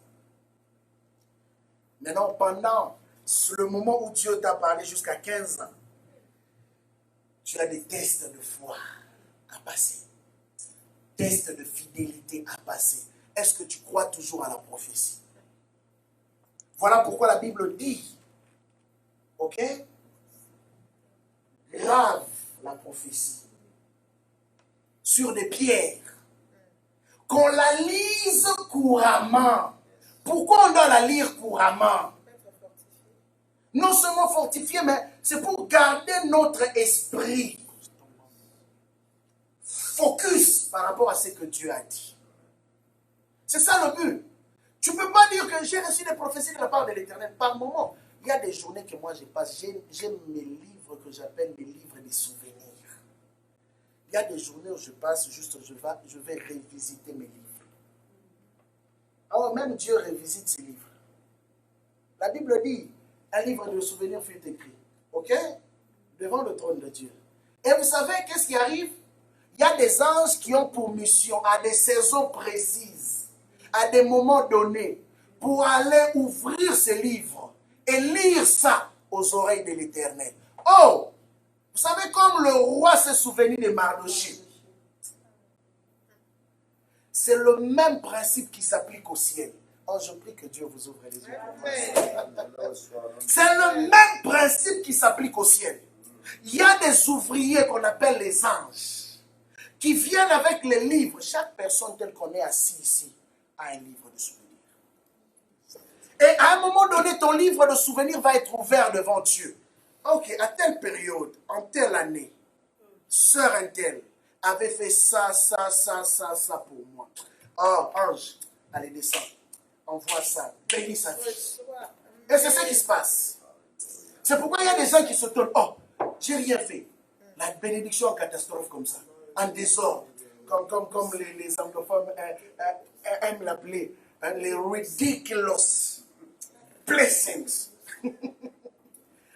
Maintenant, pendant le moment où Dieu t'a parlé jusqu'à 15 ans, tu as des tests de foi à passer. Tests de fidélité à passer. Est-ce que tu crois toujours à la prophétie? Voilà pourquoi la Bible dit, ok? Grave la prophétie sur des pierres. Qu'on la lise couramment. Pourquoi on doit la lire couramment? Non seulement fortifier, mais c'est pour garder notre esprit focus par rapport à ce que Dieu a dit. C'est ça le but. Tu ne peux pas dire que j'ai reçu des prophéties de la part de l'Éternel. Par moment, il y a des journées que moi je passe. J'ai mes livres que j'appelle des livres des souvenirs. Il y a des journées où je passe, juste je vais revisiter mes livres. Alors même Dieu revisite ses livres. La Bible dit, un livre de souvenirs fut écrit. Ok? Devant le trône de Dieu. Et vous savez qu'est-ce qui arrive? Il y a des anges qui ont pour mission, à des saisons précises, à des moments donnés, pour aller ouvrir ces livres et lire ça aux oreilles de l'Éternel. Oh! Vous savez, comme le roi s'est souvenu de Mardochée, c'est le même principe qui s'applique au ciel. Oh, je prie que Dieu vous ouvre les yeux. C'est le même principe qui s'applique au ciel. Il y a des ouvriers qu'on appelle les anges, qui viennent avec les livres. Chaque personne telle qu'on est assis ici a un livre de souvenirs. Et à un moment donné, ton livre de souvenirs va être ouvert devant Dieu. Ok, à telle période, en telle année, sœur Intel avait fait ça pour moi. Oh, ange, allez, descends. envoie ça, bénis sa vie. Reçois. Et c'est ce qui se passe. C'est pourquoi il y a des gens qui se tournent. Oh, j'ai rien fait. La bénédiction en catastrophe comme ça, en désordre, comme les anglophones aiment l'appeler, hein, les ridiculous blessings.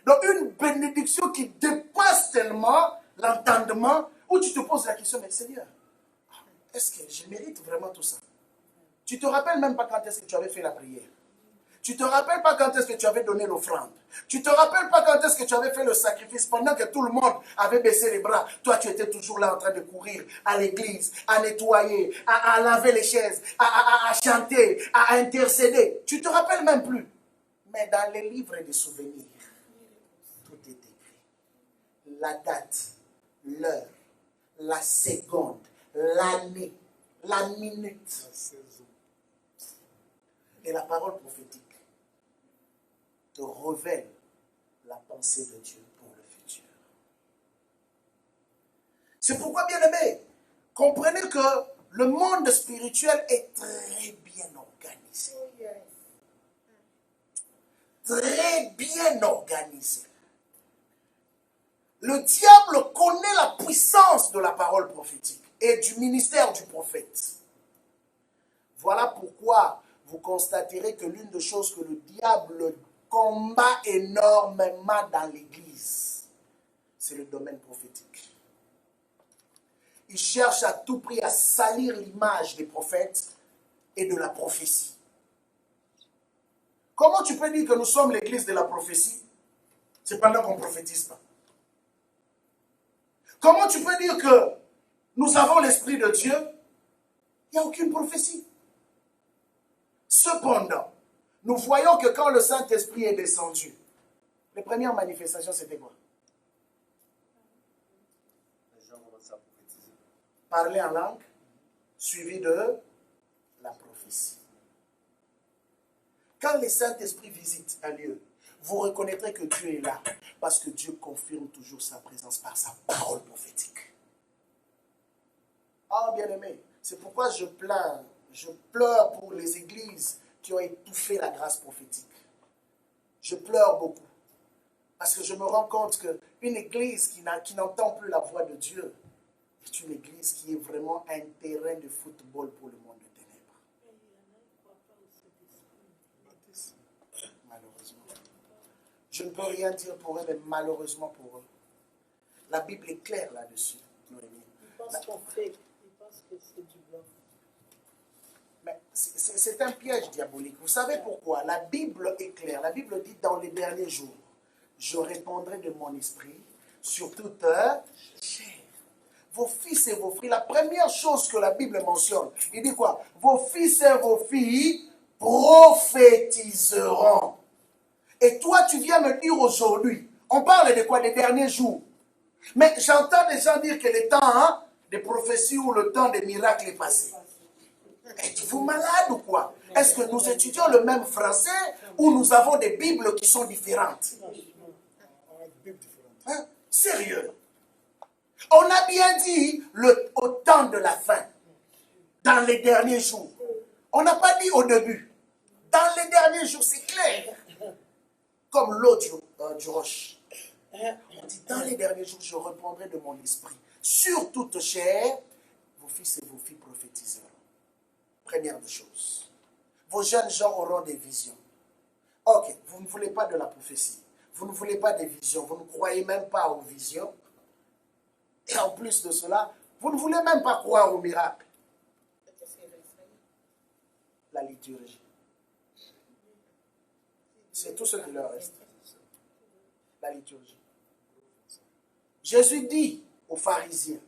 Donc une bénédiction qui dépasse tellement l'entendement, où tu te poses la question, mais Seigneur, est-ce que je mérite vraiment tout ça? Tu ne te rappelles même pas quand est-ce que tu avais fait la prière. Tu ne te rappelles pas quand est-ce que tu avais donné l'offrande. Tu ne te rappelles pas quand est-ce que tu avais fait le sacrifice pendant que tout le monde avait baissé les bras. Toi, tu étais toujours là en train de courir à l'église, à nettoyer, à laver les chaises, à chanter, à intercéder. Tu ne te rappelles même plus. Mais dans les livres des souvenirs, tout est écrit. La date, l'heure, la seconde, l'année, la minute. Et la parole prophétique te révèle la pensée de Dieu pour le futur. C'est pourquoi, bien aimé, comprenez que le monde spirituel est très bien organisé. Oh, yes. Très bien organisé. Le diable connaît la puissance de la parole prophétique et du ministère du prophète. Voilà pourquoi vous constaterez que l'une des choses que le diable combat énormément dans l'Église, c'est le domaine prophétique. Il cherche à tout prix à salir l'image des prophètes et de la prophétie. Comment tu peux dire que nous sommes l'Église de la prophétie, c'est pendant qu'on ne prophétise pas? Comment tu peux dire que nous avons l'Esprit de Dieu, il n'y a aucune prophétie? Cependant, nous voyons que quand le Saint-Esprit est descendu, les premières manifestations, c'était quoi? Les gens commencent à prophétiser. Parler en langue, suivi de la prophétie. Quand le Saint-Esprit visite un lieu, vous reconnaîtrez que Dieu est là, parce que Dieu confirme toujours sa présence par sa parole prophétique. Ah, bien-aimé, c'est pourquoi je pleure pour les églises qui ont étouffé la grâce prophétique. Je pleure beaucoup. Parce que je me rends compte qu'une église qui n'entend plus la voix de Dieu est une église qui est vraiment un terrain de football pour le monde de ténèbres. Malheureusement. Je ne peux rien dire pour eux, mais malheureusement pour eux. La Bible est claire là-dessus, Noémie. Ils pensent qu'on fait. Ils pensent que c'est du blanc. Mais c'est un piège diabolique. Vous savez pourquoi? La Bible est claire. La Bible dit dans les derniers jours, je répandrai de mon esprit sur toute chair. Vos fils et vos filles, la première chose que la Bible mentionne, il dit quoi? Vos fils et vos filles prophétiseront. Et toi, tu viens me dire aujourd'hui, on parle de quoi? Des derniers jours. Mais j'entends des gens dire que le temps des prophéties ou le temps des miracles est passé. Êtes-vous malade ou quoi? Est-ce que nous étudions le même français ou nous avons des Bibles qui sont différentes? Hein? Sérieux? On a bien dit au temps de la fin, dans les derniers jours. On n'a pas dit au début. Dans les derniers jours, c'est clair. Comme l'eau du roche. On dit, dans les derniers jours, je reprendrai de mon esprit sur toute chair, vos fils et vos filles prophétiseront. Première des choses. Vos jeunes gens auront des visions. Ok, vous ne voulez pas de la prophétie. Vous ne voulez pas des visions. Vous ne croyez même pas aux visions. Et en plus de cela, vous ne voulez même pas croire aux miracles. La liturgie. C'est tout ce qui leur reste. La liturgie. Jésus dit aux pharisiens,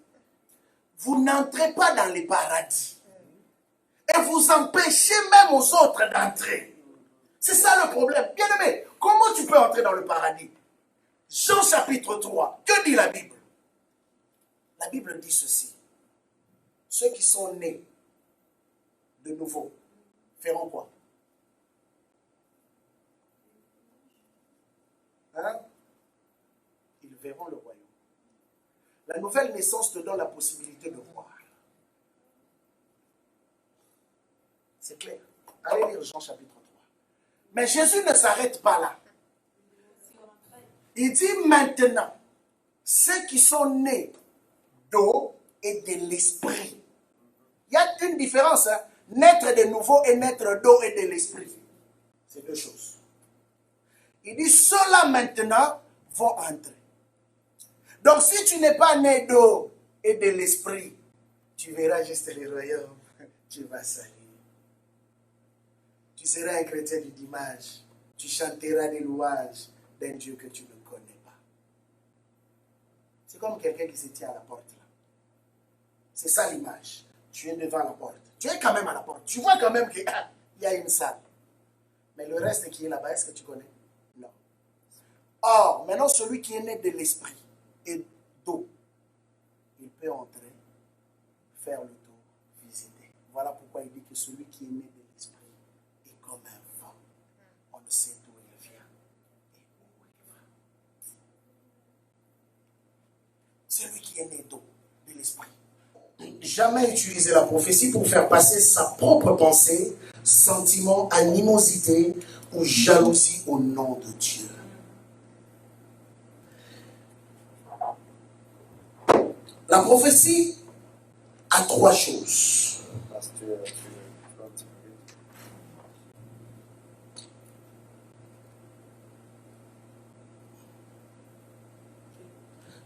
vous n'entrez pas dans les paradis. Et vous empêchez même aux autres d'entrer. C'est ça le problème. Bien-aimé, comment tu peux entrer dans le paradis? Jean chapitre 3, que dit la Bible? La Bible dit ceci. Ceux qui sont nés de nouveau feront quoi? Hein? Ils verront le royaume. La nouvelle naissance te donne la possibilité de voir. C'est clair. Allez lire Jean chapitre 3. Mais Jésus ne s'arrête pas là. Il dit maintenant, ceux qui sont nés d'eau et de l'esprit. Il y a une différence, hein? Naître de nouveau et naître d'eau et de l'esprit. C'est deux choses. Il dit, ceux-là maintenant vont entrer. Donc si tu n'es pas né d'eau et de l'esprit, tu verras juste le royaume, tu vas salir. Tu seras un chrétien du dimanche, tu chanteras des louanges d'un Dieu que tu ne connais pas. C'est comme quelqu'un qui se tient à la porte là. C'est ça l'image. Tu es devant la porte. Tu es quand même à la porte. Tu vois quand même qu'il y a une salle. Mais le reste qui est là-bas, est-ce que tu connais? Non. Or, maintenant, celui qui est né de l'esprit et d'eau, il peut entrer, faire le tour, visiter. Voilà pourquoi il dit que celui qui est né de l'esprit est comme un vent. On ne sait d'où il vient et où il va. Celui qui est né d'eau, de l'esprit. Jamais utiliser la prophétie pour faire passer sa propre pensée, sentiment, animosité ou jalousie au nom de Dieu. La prophétie a trois choses.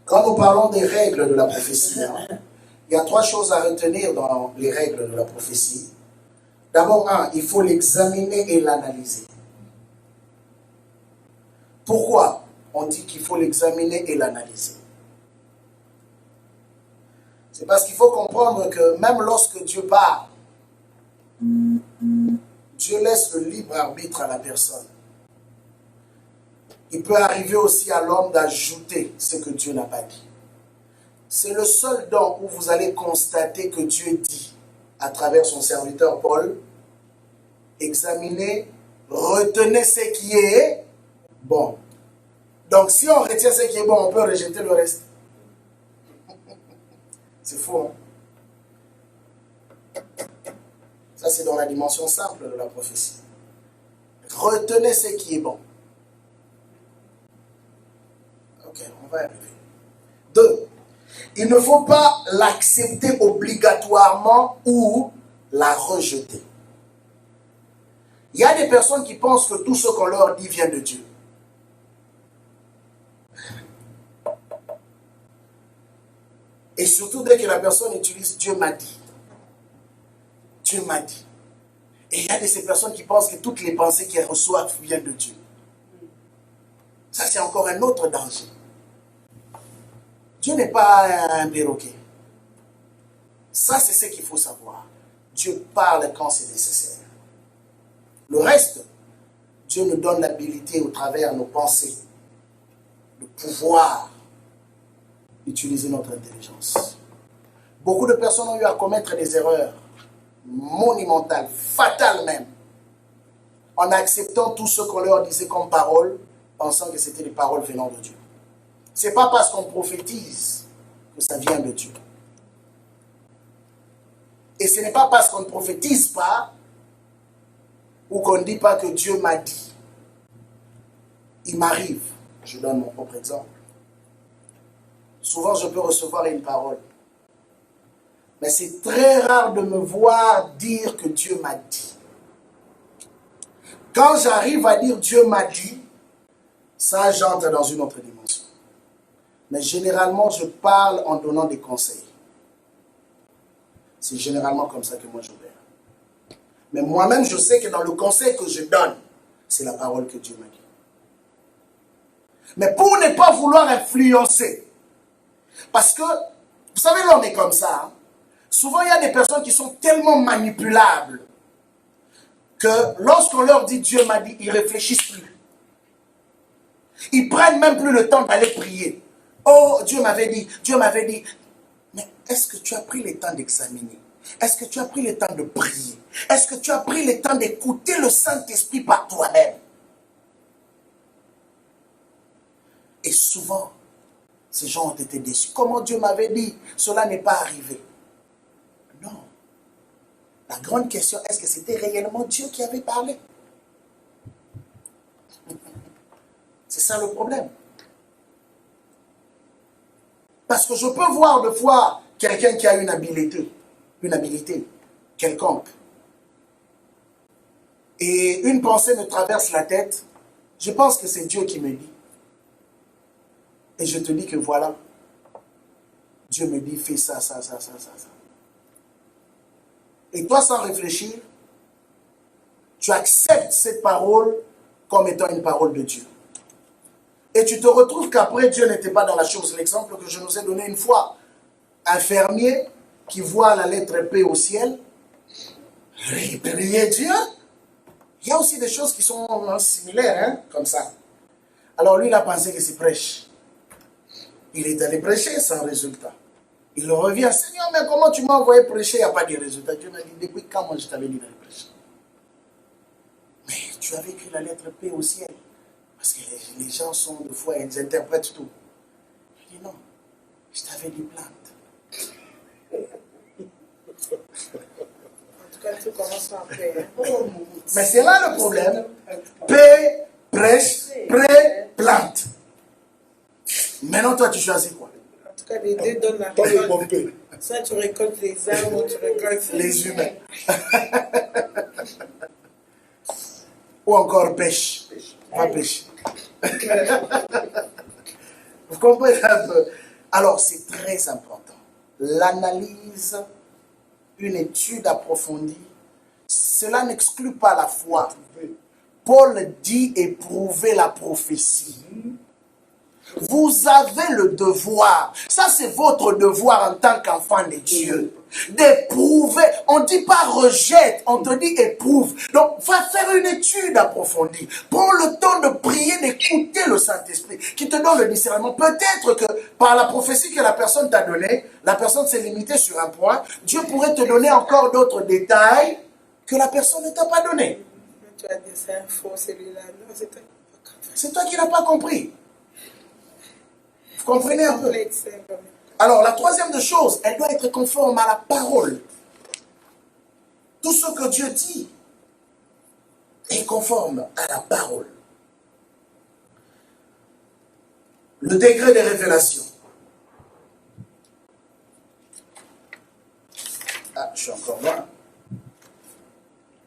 Quand nous parlons des règles de la prophétie, il y a trois choses à retenir dans les règles de la prophétie. D'abord, il faut l'examiner et l'analyser. Pourquoi on dit qu'il faut l'examiner et l'analyser? C'est parce qu'il faut comprendre que même lorsque Dieu parle, Dieu laisse le libre arbitre à la personne. Il peut arriver aussi à l'homme d'ajouter ce que Dieu n'a pas dit. C'est le seul don où vous allez constater que Dieu dit, à travers son serviteur Paul, examinez, retenez ce qui est bon. Donc si on retient ce qui est bon, on peut rejeter le reste. C'est faux, hein? Ça, c'est dans la dimension simple de la prophétie. Retenez ce qui est bon. Ok, on va y arriver. 2. Il ne faut pas l'accepter obligatoirement ou la rejeter. Il y a des personnes qui pensent que tout ce qu'on leur dit vient de Dieu. Et surtout dès que la personne utilise Dieu m'a dit. Dieu m'a dit. Et il y a de ces personnes qui pensent que toutes les pensées qu'elles reçoivent viennent de Dieu. Ça, c'est encore un autre danger. Dieu n'est pas un perroquet. Ça, c'est ce qu'il faut savoir. Dieu parle quand c'est nécessaire. Le reste, Dieu nous donne l'habilité au travers de nos pensées, de pouvoir utiliser notre intelligence. Beaucoup de personnes ont eu à commettre des erreurs monumentales, fatales même, en acceptant tout ce qu'on leur disait comme parole, pensant que c'était des paroles venant de Dieu. Ce n'est pas parce qu'on prophétise que ça vient de Dieu. Et ce n'est pas parce qu'on ne prophétise pas ou qu'on ne dit pas que Dieu m'a dit. Il m'arrive, je donne mon propre exemple. Souvent, je peux recevoir une parole. Mais c'est très rare de me voir dire que Dieu m'a dit. Quand j'arrive à dire Dieu m'a dit, ça, j'entre dans une autre dimension. Mais généralement, je parle en donnant des conseils. C'est généralement comme ça que moi j'opère. Mais moi-même, je sais que dans le conseil que je donne, c'est la parole que Dieu m'a dit. Mais pour ne pas vouloir influencer, parce que, vous savez, l'homme est comme ça. Hein? Souvent, il y a des personnes qui sont tellement manipulables que lorsqu'on leur dit Dieu m'a dit, ils ne réfléchissent plus. Ils ne prennent même plus le temps d'aller prier. Oh, Dieu m'avait dit, Dieu m'avait dit. Mais est-ce que tu as pris le temps d'examiner? Est-ce que tu as pris le temps de prier? Est-ce que tu as pris le temps d'écouter le Saint-Esprit par toi-même? Et souvent, ces gens ont été déçus. Comment Dieu m'avait dit, cela n'est pas arrivé. Non. La grande question, est-ce que c'était réellement Dieu qui avait parlé? C'est ça le problème. Parce que je peux voir de fois quelqu'un qui a une habilité quelconque. Et une pensée me traverse la tête. Je pense que c'est Dieu qui me dit. Et je te dis que voilà. Dieu me dit, fais ça, ça, ça, ça, ça, ça. Et toi, sans réfléchir, tu acceptes cette parole comme étant une parole de Dieu. Et tu te retrouves qu'après, Dieu n'était pas dans la chose. L'exemple que je nous ai donné une fois, un fermier qui voit la lettre P au ciel, il priait Dieu. Il y a aussi des choses qui sont similaires, hein, comme ça. Alors lui, il a pensé que c'est prêche. Il est allé prêcher sans résultat. Il revient, Seigneur, mais comment tu m'as envoyé prêcher, il n'y a pas de résultat. Dieu m'a dit, depuis quand moi je t'avais dit d'aller prêcher? Mais tu avais écrit la lettre P au ciel. Parce que les gens sont, des fois, ils interprètent tout. Il dit non, je t'avais dit plante. En tout cas, tout commence par paix. Mais c'est là le problème. Paix, prêche, prêt, plante. Maintenant, toi, tu choisis quoi? En tout cas, les deux donnent la Pas le bon récolte. paix. Soit tu récoltes les arbres, ou tu récoltes Les humains. Ou encore pêche. Pas pêche. Vous comprenez un peu? Alors, c'est très important. L'analyse, une étude approfondie, cela n'exclut pas la foi. Paul dit éprouver la prophétie. Vous avez le devoir, ça c'est votre devoir en tant qu'enfant de Dieu, d'éprouver. On ne dit pas rejette, on te dit éprouve. Donc va faire une étude approfondie. Prends le temps de prier, d'écouter le Saint-Esprit qui te donne le discernement. Peut-être que par la prophétie que la personne t'a donnée, la personne s'est limitée sur un point. Dieu pourrait te donner encore d'autres détails que la personne ne t'a pas donné. Tu as des infos, celui-là. Non, c'est toi. C'est toi qui n'as pas compris. Vous comprenez un peu? Complexe. Alors, la troisième des choses, elle doit être conforme à la parole. Tout ce que Dieu dit est conforme à la parole. Le degré de révélation. Ah, je suis encore loin.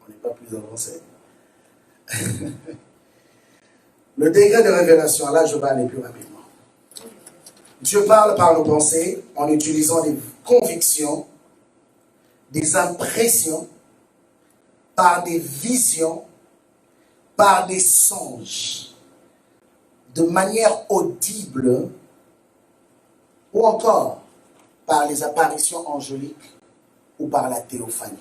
On n'est pas plus avancé. Le degré de révélation, là, je vais aller plus rapidement. Dieu parle par nos pensées en utilisant des convictions, des impressions, par des visions, par des songes, de manière audible ou encore par les apparitions angéliques ou par la théophanie.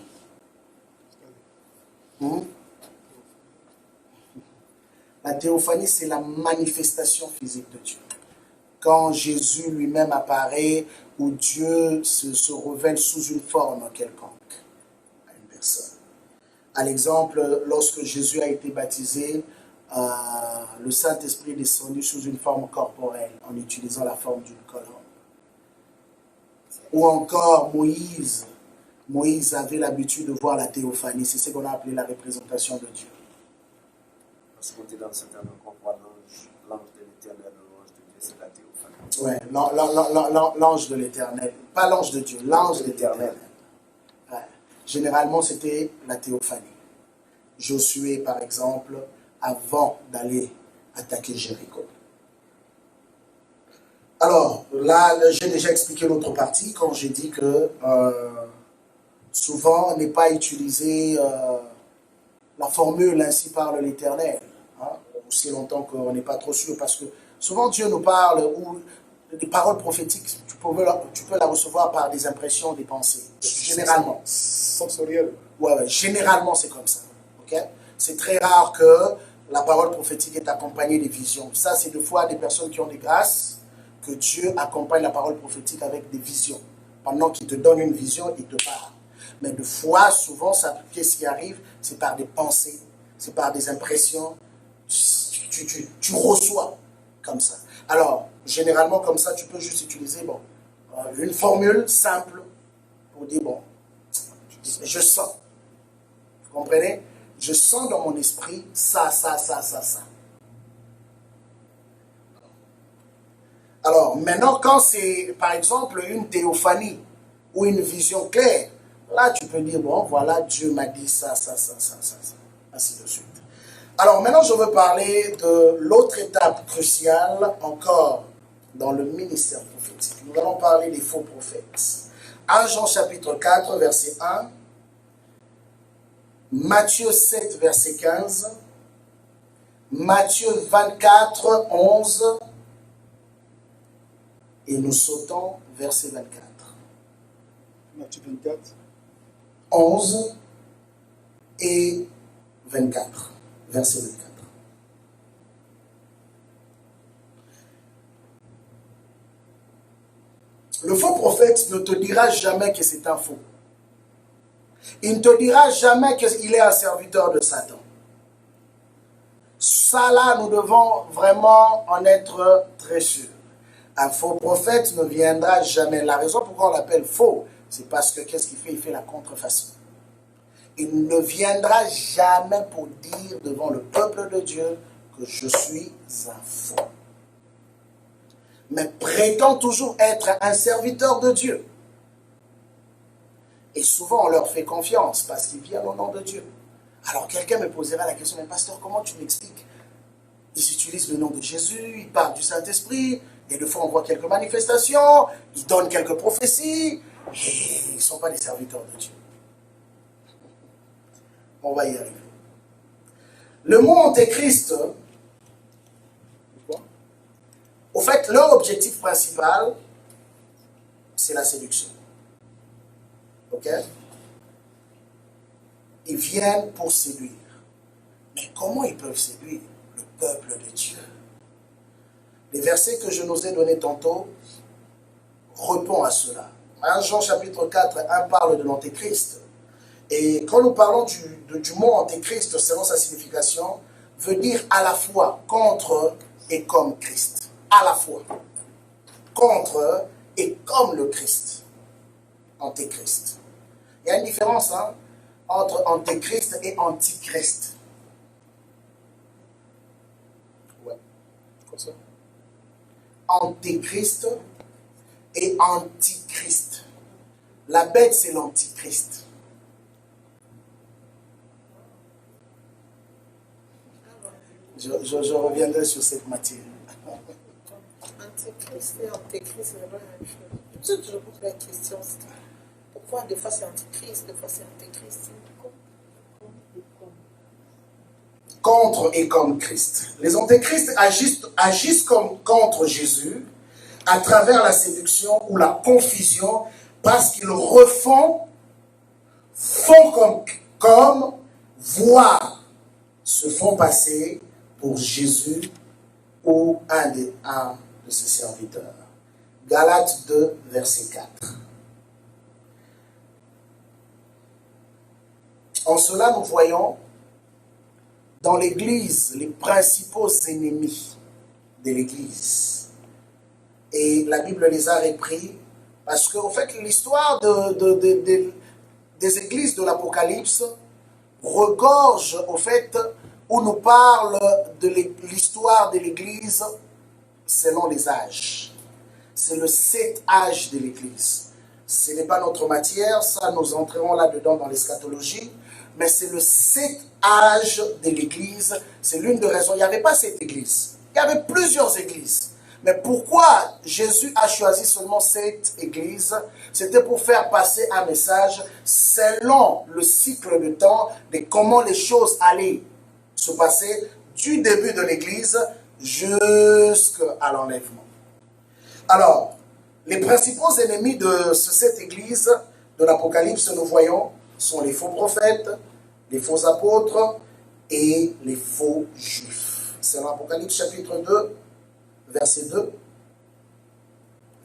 La théophanie, c'est la manifestation physique de Dieu. Quand Jésus lui-même apparaît, où Dieu se révèle sous une forme quelconque à une personne. À l'exemple, lorsque Jésus a été baptisé, le Saint-Esprit est descendu sous une forme corporelle, en utilisant la forme d'une colombe. Ou encore Moïse. Moïse avait l'habitude de voir la théophanie, c'est ce qu'on a appelé la représentation de Dieu. Parce qu'on dit dans certains endroits, on voit l'ange de l'éternel, l'ange de Dieu, c'est la théophanie. Oui, l'ange de l'éternel. Pas l'ange de Dieu, l'ange de l'éternel. Ouais. Généralement, c'était la théophanie. Josué, par exemple, avant d'aller attaquer Jéricho. Alors, là, j'ai déjà expliqué l'autre partie quand j'ai dit que souvent, n'est pas utilisé la formule « ainsi parle l'Éternel ». Aussi longtemps qu'on n'est pas trop sûr, parce que souvent Dieu nous parle, ou des paroles prophétiques, tu peux la recevoir par des impressions, des pensées, généralement. Sensoriel. Ouais, généralement c'est comme ça. Okay? C'est très rare que la parole prophétique est accompagnée des visions. Ça, c'est des fois des personnes qui ont des grâces, que Dieu accompagne la parole prophétique avec des visions. Pendant qu'il te donne une vision, il te parle. Mais des fois, souvent, qu'est-ce qui arrive? C'est par des pensées, c'est par des impressions. Tu reçois comme ça. Alors, généralement, comme ça, tu peux juste utiliser une formule simple pour dire, bon, je sens. Comprenez? Je sens dans mon esprit ça. Alors, maintenant, quand c'est, par exemple, une théophanie ou une vision claire, là, tu peux dire, bon, voilà, Dieu m'a dit ça, ainsi de suite. Alors, maintenant, je veux parler de l'autre étape cruciale encore dans le ministère prophétique. Nous allons parler des faux prophètes. 1 Jean chapitre 4, verset 1, Matthieu 7, verset 15, Matthieu 24, 11, et nous sautons verset 24. Matthieu 24. 11 et 24. Verset 24. Le faux prophète ne te dira jamais que c'est un faux. Il ne te dira jamais qu'il est un serviteur de Satan. Ça là, nous devons vraiment en être très sûrs. Un faux prophète ne viendra jamais. La raison pourquoi on l'appelle faux, c'est parce que qu'est-ce qu'il fait? Il fait la contrefaçon. Il ne viendra jamais pour dire devant le peuple de Dieu que je suis un faux. Mais prétend toujours être un serviteur de Dieu. Et souvent on leur fait confiance parce qu'ils viennent au nom de Dieu. Alors quelqu'un me posera la question, mais pasteur, comment tu m'expliques? Ils utilisent le nom de Jésus, ils parlent du Saint-Esprit, et des fois on voit quelques manifestations, ils donnent quelques prophéties, et ils ne sont pas des serviteurs de Dieu. On va y arriver. Le mot antéchrist, au fait, leur objectif principal, c'est la séduction. Ok? Ils viennent pour séduire. Mais comment ils peuvent séduire le peuple de Dieu? Les versets que je nous ai donnés tantôt répondent à cela. 1 Jean chapitre 4, 1 parle de l'antéchrist. Et quand nous parlons du mot antéchrist, selon sa signification, veut dire à la fois contre et comme Christ. À la fois. Contre et comme le Christ. Antéchrist. Il y a une différence entre antéchrist et antichrist. Ouais. Quoi ça? Antéchrist et antichrist. La bête, c'est l'antichrist. Je reviendrai sur cette matière. Antichrist et antéchrist, c'est vraiment la même chose. Je pose la question, pourquoi des fois c'est antichrist, des fois c'est antéchrist? Contre et comme Christ. Les antéchrists agissent contre Jésus à travers la séduction ou la confusion parce qu'ils refont, font comme, voire se font passer pour Jésus ou un de ses serviteurs. Galates 2, verset 4. En cela, nous voyons dans l'Église les principaux ennemis de l'Église. Et la Bible les a repris parce qu'en fait, l'histoire des églises de l'Apocalypse regorge au fait où nous parle de l'histoire de l'Église selon les âges. C'est le 7 âges de l'Église. Ce n'est pas notre matière, ça nous entrerons là-dedans dans l'eschatologie, mais c'est le 7 âges de l'Église. C'est l'une des raisons. Il n'y avait pas cette Église. Il y avait plusieurs églises. Mais pourquoi Jésus a choisi seulement cette église? C'était pour faire passer un message selon le cycle de temps de comment les choses allaient se passer du début de l'église jusqu'à l'enlèvement. Alors, les principaux ennemis de cette église de l'Apocalypse, nous voyons, sont les faux prophètes, les faux apôtres et les faux juifs. C'est l'Apocalypse chapitre 2, verset 2,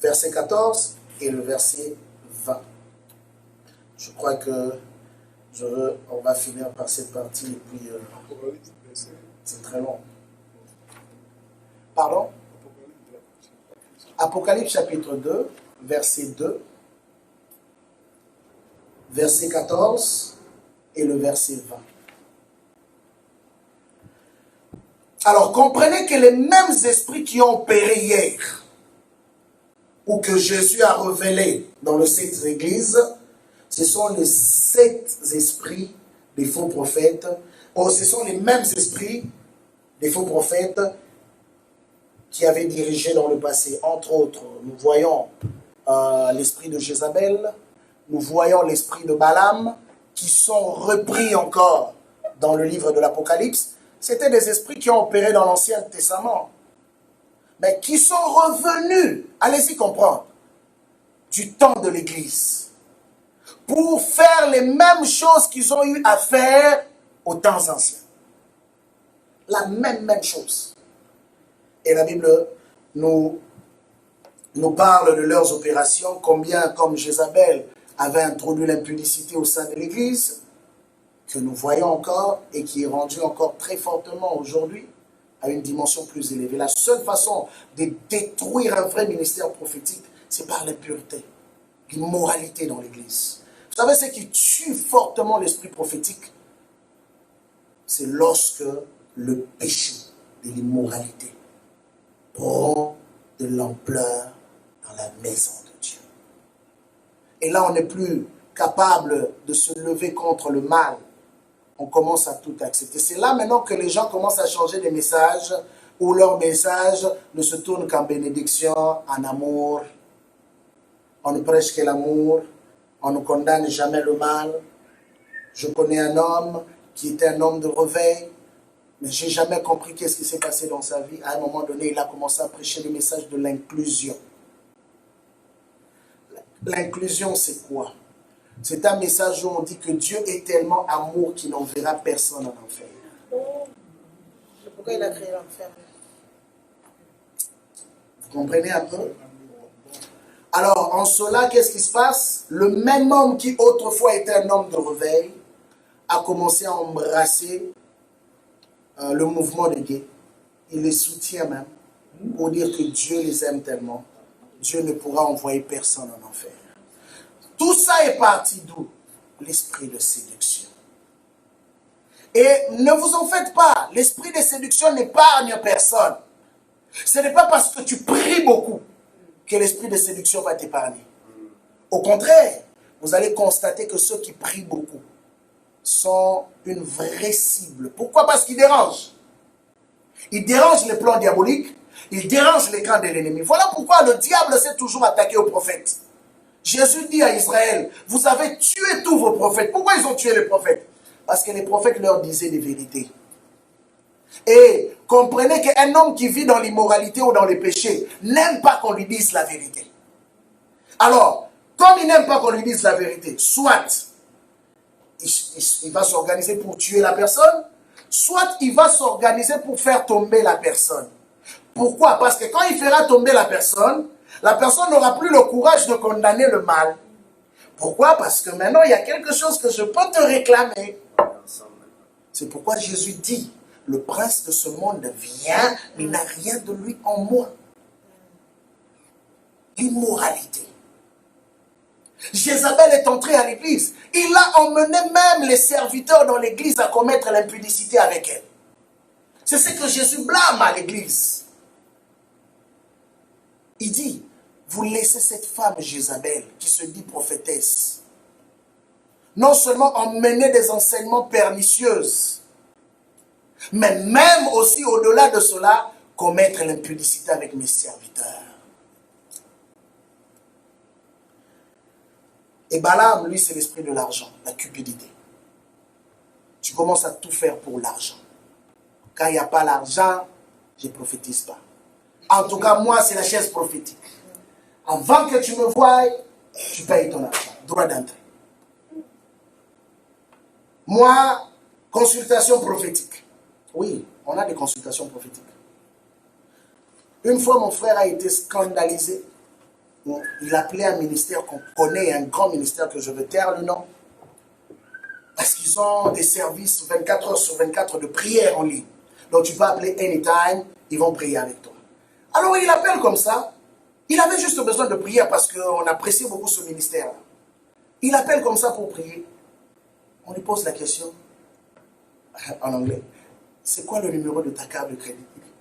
verset 14 et le verset 20. Je crois que on va finir par cette partie et puis c'est très long. Pardon? Apocalypse chapitre 2, verset 2, verset 14 et le verset 20. Alors, comprenez que les mêmes esprits qui ont opéré hier, ou que Jésus a révélé dans les 7 églises, ce sont les 7 esprits des faux prophètes, ou ce sont les mêmes esprits des faux prophètes qui avaient dirigé dans le passé. Entre autres, nous voyons l'esprit de Jézabel, nous voyons l'esprit de Balaam, qui sont repris encore dans le livre de l'Apocalypse. C'était des esprits qui ont opéré dans l'Ancien Testament, mais qui sont revenus, allez-y comprendre, du temps de l'Église, pour faire les mêmes choses qu'ils ont eu à faire aux temps anciens. La même chose. Et la Bible nous parle de leurs opérations, combien comme Jézabel avait introduit l'impudicité au sein de l'Église, que nous voyons encore et qui est rendue encore très fortement aujourd'hui à une dimension plus élevée. La seule façon de détruire un vrai ministère prophétique, c'est par l'impureté, l'immoralité dans l'Église. Vous savez, ce qui tue fortement l'esprit prophétique, c'est lorsque le péché de l'immoralité prend de l'ampleur dans la maison de Dieu. Et là, on n'est plus capable de se lever contre le mal. On commence à tout accepter. C'est là maintenant que les gens commencent à changer de message, où leur message ne se tourne qu'en bénédiction, en amour. On ne prêche que l'amour. On ne condamne jamais le mal. Je connais un homme qui était un homme de réveil, mais je n'ai jamais compris qu'est-ce qui s'est passé dans sa vie. À un moment donné, il a commencé à prêcher le message de l'inclusion. L'inclusion, c'est quoi? C'est un message où on dit que Dieu est tellement amour qu'il n'enverra personne en enfer. Pourquoi il a créé l'enfer? Vous comprenez un peu? Alors, en cela, qu'est-ce qui se passe? Le même homme qui autrefois était un homme de réveil a commencé à embrasser le mouvement des gays. Il les soutient même pour dire que Dieu les aime tellement. Dieu ne pourra envoyer personne en enfer. Tout ça est parti d'où? L'esprit de séduction. Et ne vous en faites pas, l'esprit de séduction n'épargne personne. Ce n'est pas parce que tu pries beaucoup que l'esprit de séduction va t'épargner. Au contraire, vous allez constater que ceux qui prient beaucoup sont une vraie cible. Pourquoi? Parce qu'ils dérangent. Ils dérangent les plans diaboliques, ils dérangent les camps de l'ennemi. Voilà pourquoi le diable s'est toujours attaqué aux prophètes. Jésus dit à Israël, vous avez tué tous vos prophètes. Pourquoi ils ont tué les prophètes? Parce que les prophètes leur disaient des vérités. Et comprenez qu'un homme qui vit dans l'immoralité ou dans les péchés n'aime pas qu'on lui dise la vérité. Alors, comme il n'aime pas qu'on lui dise la vérité, soit il va s'organiser pour tuer la personne, soit il va s'organiser pour faire tomber la personne. Pourquoi? Parce que quand il fera tomber la personne n'aura plus le courage de condamner le mal. Pourquoi? Parce que maintenant, il y a quelque chose que je peux te réclamer. C'est pourquoi Jésus dit, le prince de ce monde vient, mais il n'a rien de lui en moi. L'immoralité. Jézabel est entré à l'église. Il a emmené même les serviteurs dans l'église à commettre l'impudicité avec elle. C'est ce que Jésus blâme à l'église. Il dit, vous laissez cette femme Jézabel, qui se dit prophétesse, non seulement emmener des enseignements pernicieux, mais même aussi au-delà de cela, commettre l'impudicité avec mes serviteurs. Et Balaam, lui, c'est l'esprit de l'argent, la cupidité. Tu commences à tout faire pour l'argent. Quand il n'y a pas l'argent, je ne prophétise pas. En tout cas, moi, c'est la chaise prophétique. Avant que tu me voies, tu payes ton argent, droit d'entrée. Moi, consultation prophétique. Oui, on a des consultations prophétiques. Une fois, mon frère a été scandalisé. Il appelait un ministère qu'on connaît, un grand ministère que je veux taire le nom. Parce qu'ils ont des services 24 heures sur 24 de prière en ligne. Donc tu peux appeler anytime, ils vont prier avec toi. Alors il appelle comme ça. Il avait juste besoin de prière parce qu'on appréciait beaucoup ce ministère. Il appelle comme ça pour prier. On lui pose la question en anglais. C'est quoi le numéro de ta carte de crédit? Il dit,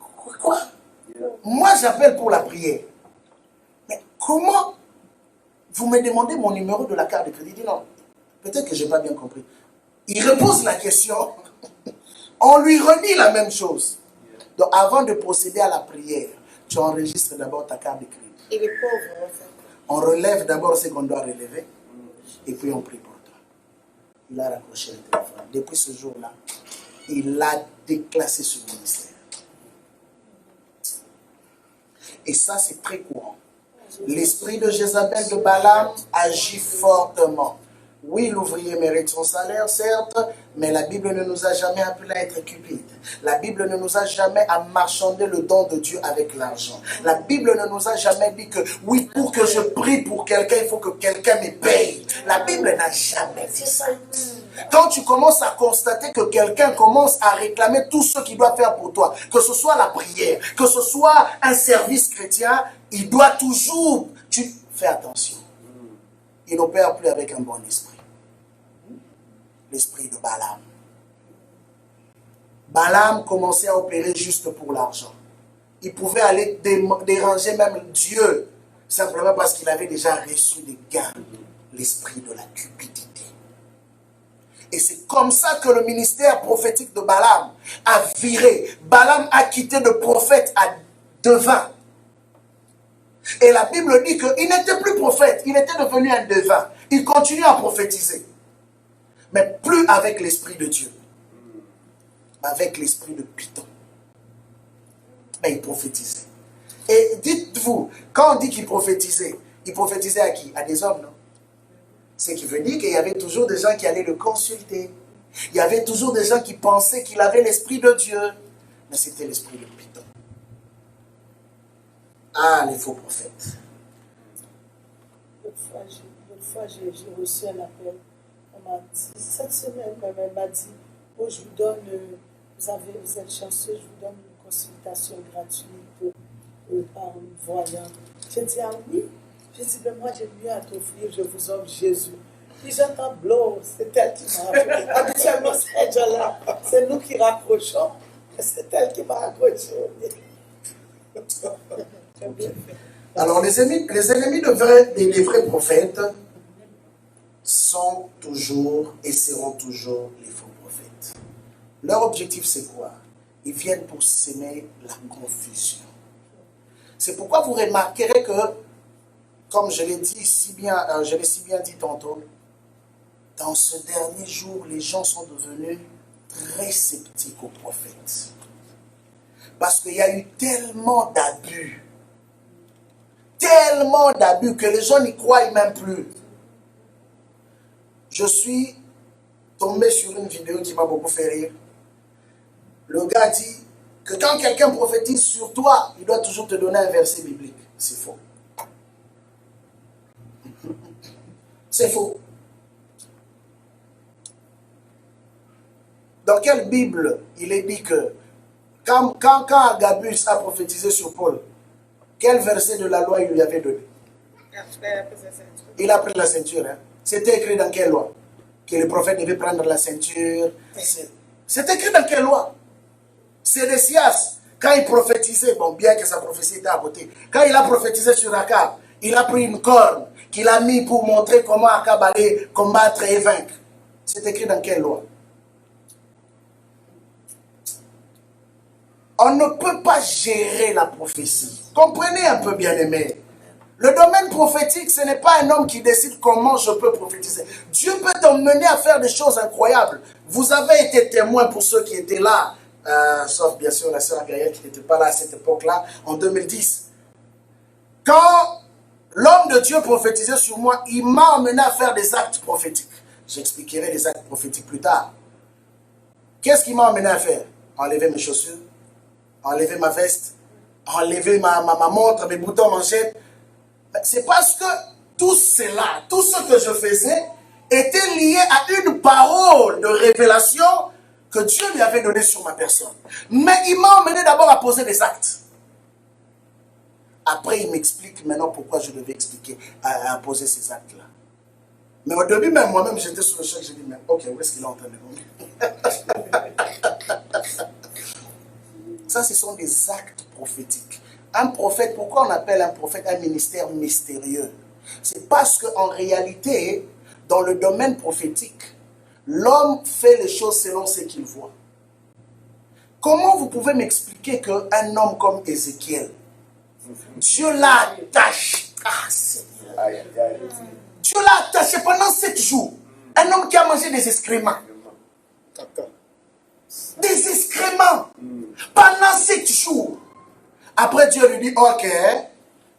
quoi? Moi, j'appelle pour la prière. Mais comment vous me demandez mon numéro de la carte de crédit? Il dit non. Peut-être que je n'ai pas bien compris. Il repose la question. On lui redit la même chose. Donc, avant de procéder à la prière, tu enregistres d'abord ta carte de crédit. Et les pauvres, en fait. On relève d'abord ce qu'on doit relever. Et puis on prie pour toi. Il a raccroché le téléphone. Depuis ce jour-là, il a déclassé ce ministère. Et ça, c'est très courant. L'esprit de Jézabel de Balaam agit fortement. Oui, l'ouvrier mérite son salaire, certes, mais la Bible ne nous a jamais appelés à être cupides. La Bible ne nous a jamais à marchander le don de Dieu avec l'argent. La Bible ne nous a jamais dit que, oui, pour que je prie pour quelqu'un, il faut que quelqu'un me paye. La Bible n'a jamais dit ça. Quand tu commences à constater que quelqu'un commence à réclamer tout ce qu'il doit faire pour toi, que ce soit la prière, que ce soit un service chrétien, il doit toujours... Tu fais attention. Il n'opère plus avec un bon esprit. L'esprit de Balaam. Balaam commençait à opérer juste pour l'argent. Il pouvait aller déranger même Dieu, simplement parce qu'il avait déjà reçu des gains. L'esprit de la cupidité. Et c'est comme ça que le ministère prophétique de Balaam a viré. Balaam a quitté de prophète à devin. Et la Bible dit qu'il n'était plus prophète, il était devenu un devin. Il continue à prophétiser. Mais plus avec l'esprit de Dieu. Avec l'esprit de Python. Mais il prophétisait. Et dites-vous, quand on dit qu'il prophétisait à qui? À des hommes, non? C'est qui veut dire qu'il y avait toujours des gens qui allaient le consulter. Il y avait toujours des gens qui pensaient qu'il avait l'esprit de Dieu. Mais c'était l'esprit de Python. Ah, les faux prophètes. L'autre fois, j'ai reçu un appel. On m'a dit, cette semaine, elle m'a dit, oh, je vous donne, vous êtes chanceux, je vous donne une consultation gratuite par un voyant. J'ai dit, ah oui. J'ai dit, ben moi, j'ai mieux à t'offrir, je vous offre Jésus. Puis j'entends blow, c'est elle qui m'a raccroché. Habituellement, c'est déjà-là. C'est nous qui raccrochons. C'est elle qui m'a raccroché. Alors, les ennemis des vrais prophètes sont toujours et seront toujours les faux prophètes. Leur objectif, c'est quoi? Ils viennent pour s'aimer la confusion. C'est pourquoi vous remarquerez que, comme je l'ai si bien dit tantôt, dans ce dernier jour, les gens sont devenus très sceptiques aux prophètes. Parce qu'il y a eu tellement d'abus que les gens n'y croient même plus. Je suis tombé sur une vidéo qui m'a beaucoup fait rire. Le gars dit que quand quelqu'un prophétise sur toi, il doit toujours te donner un verset biblique. C'est faux. C'est faux. Dans quelle Bible il est dit que quand Agabus a prophétisé sur Paul, quel verset de la loi il lui avait donné? Il a pris la ceinture. Hein? C'était écrit dans quelle loi? Que le prophète devait prendre la ceinture. C'est écrit dans quelle loi? Sédécias, quand il prophétisait, bon, bien que sa prophétie était à côté, quand il a prophétisé sur Akab, il a pris une corne qu'il a mis pour montrer comment Akab allait combattre et vaincre. C'est écrit dans quelle loi? On ne peut pas gérer la prophétie. Comprenez un peu, bien-aimés. Le domaine prophétique, ce n'est pas un homme qui décide comment je peux prophétiser. Dieu peut t'emmener à faire des choses incroyables. Vous avez été témoin pour ceux qui étaient là, sauf bien sûr la sœur Gaëlle qui n'était pas là à cette époque-là, en 2010. Quand l'homme de Dieu prophétisait sur moi, il m'a emmené à faire des actes prophétiques. J'expliquerai les actes prophétiques plus tard. Qu'est-ce qu'il m'a emmené à faire? Enlever mes chaussures, enlever ma veste, enlever ma montre, mes boutons, manchettes. C'est parce que tout cela, tout ce que je faisais, était lié à une parole de révélation que Dieu lui avait donnée sur ma personne. Mais il m'a emmené d'abord à poser des actes. Après, il m'explique maintenant pourquoi je devais expliquer, à poser ces actes-là. Mais au début, même moi-même, j'étais sur le choc. J'ai dit, mais ok, où est-ce qu'il est en train de nous? Ça, ce sont des actes prophétiques. Un prophète, pourquoi on appelle un prophète un ministère mystérieux? C'est parce qu'en réalité, dans le domaine prophétique, l'homme fait les choses selon ce qu'il voit. Comment vous pouvez m'expliquer qu'un homme comme Ézéchiel, Dieu l'a attaché, Dieu l'a attaché pendant 7 jours, un homme qui a mangé des excréments, des excréments, pendant 7 jours. Après Dieu lui dit, ok,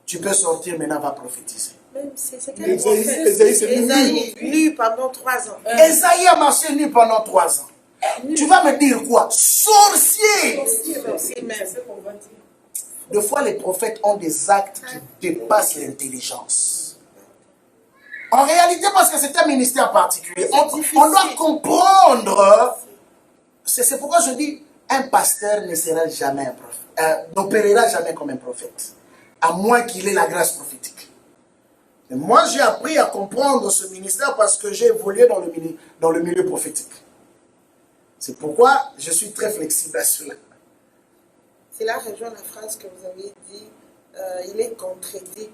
tu peux sortir, maintenant va prophétiser. C'est quel prophète? Ésaïe, nu pendant 3 ans. Ésaïe a marché nu pendant 3 ans. Tu vas me dire quoi? Sorcier! Des fois, les prophètes ont des actes qui dépassent l'intelligence. En réalité, parce que c'est un ministère particulier, on doit comprendre. C'est pourquoi je dis, un pasteur ne sera jamais un prophète, n'opérera jamais comme un prophète, à moins qu'il ait la grâce prophétique. Et moi, j'ai appris à comprendre ce ministère parce que j'ai évolué dans le milieu prophétique. C'est pourquoi je suis très flexible à cela. C'est là rejoint la phrase que vous avez dit, il est contredit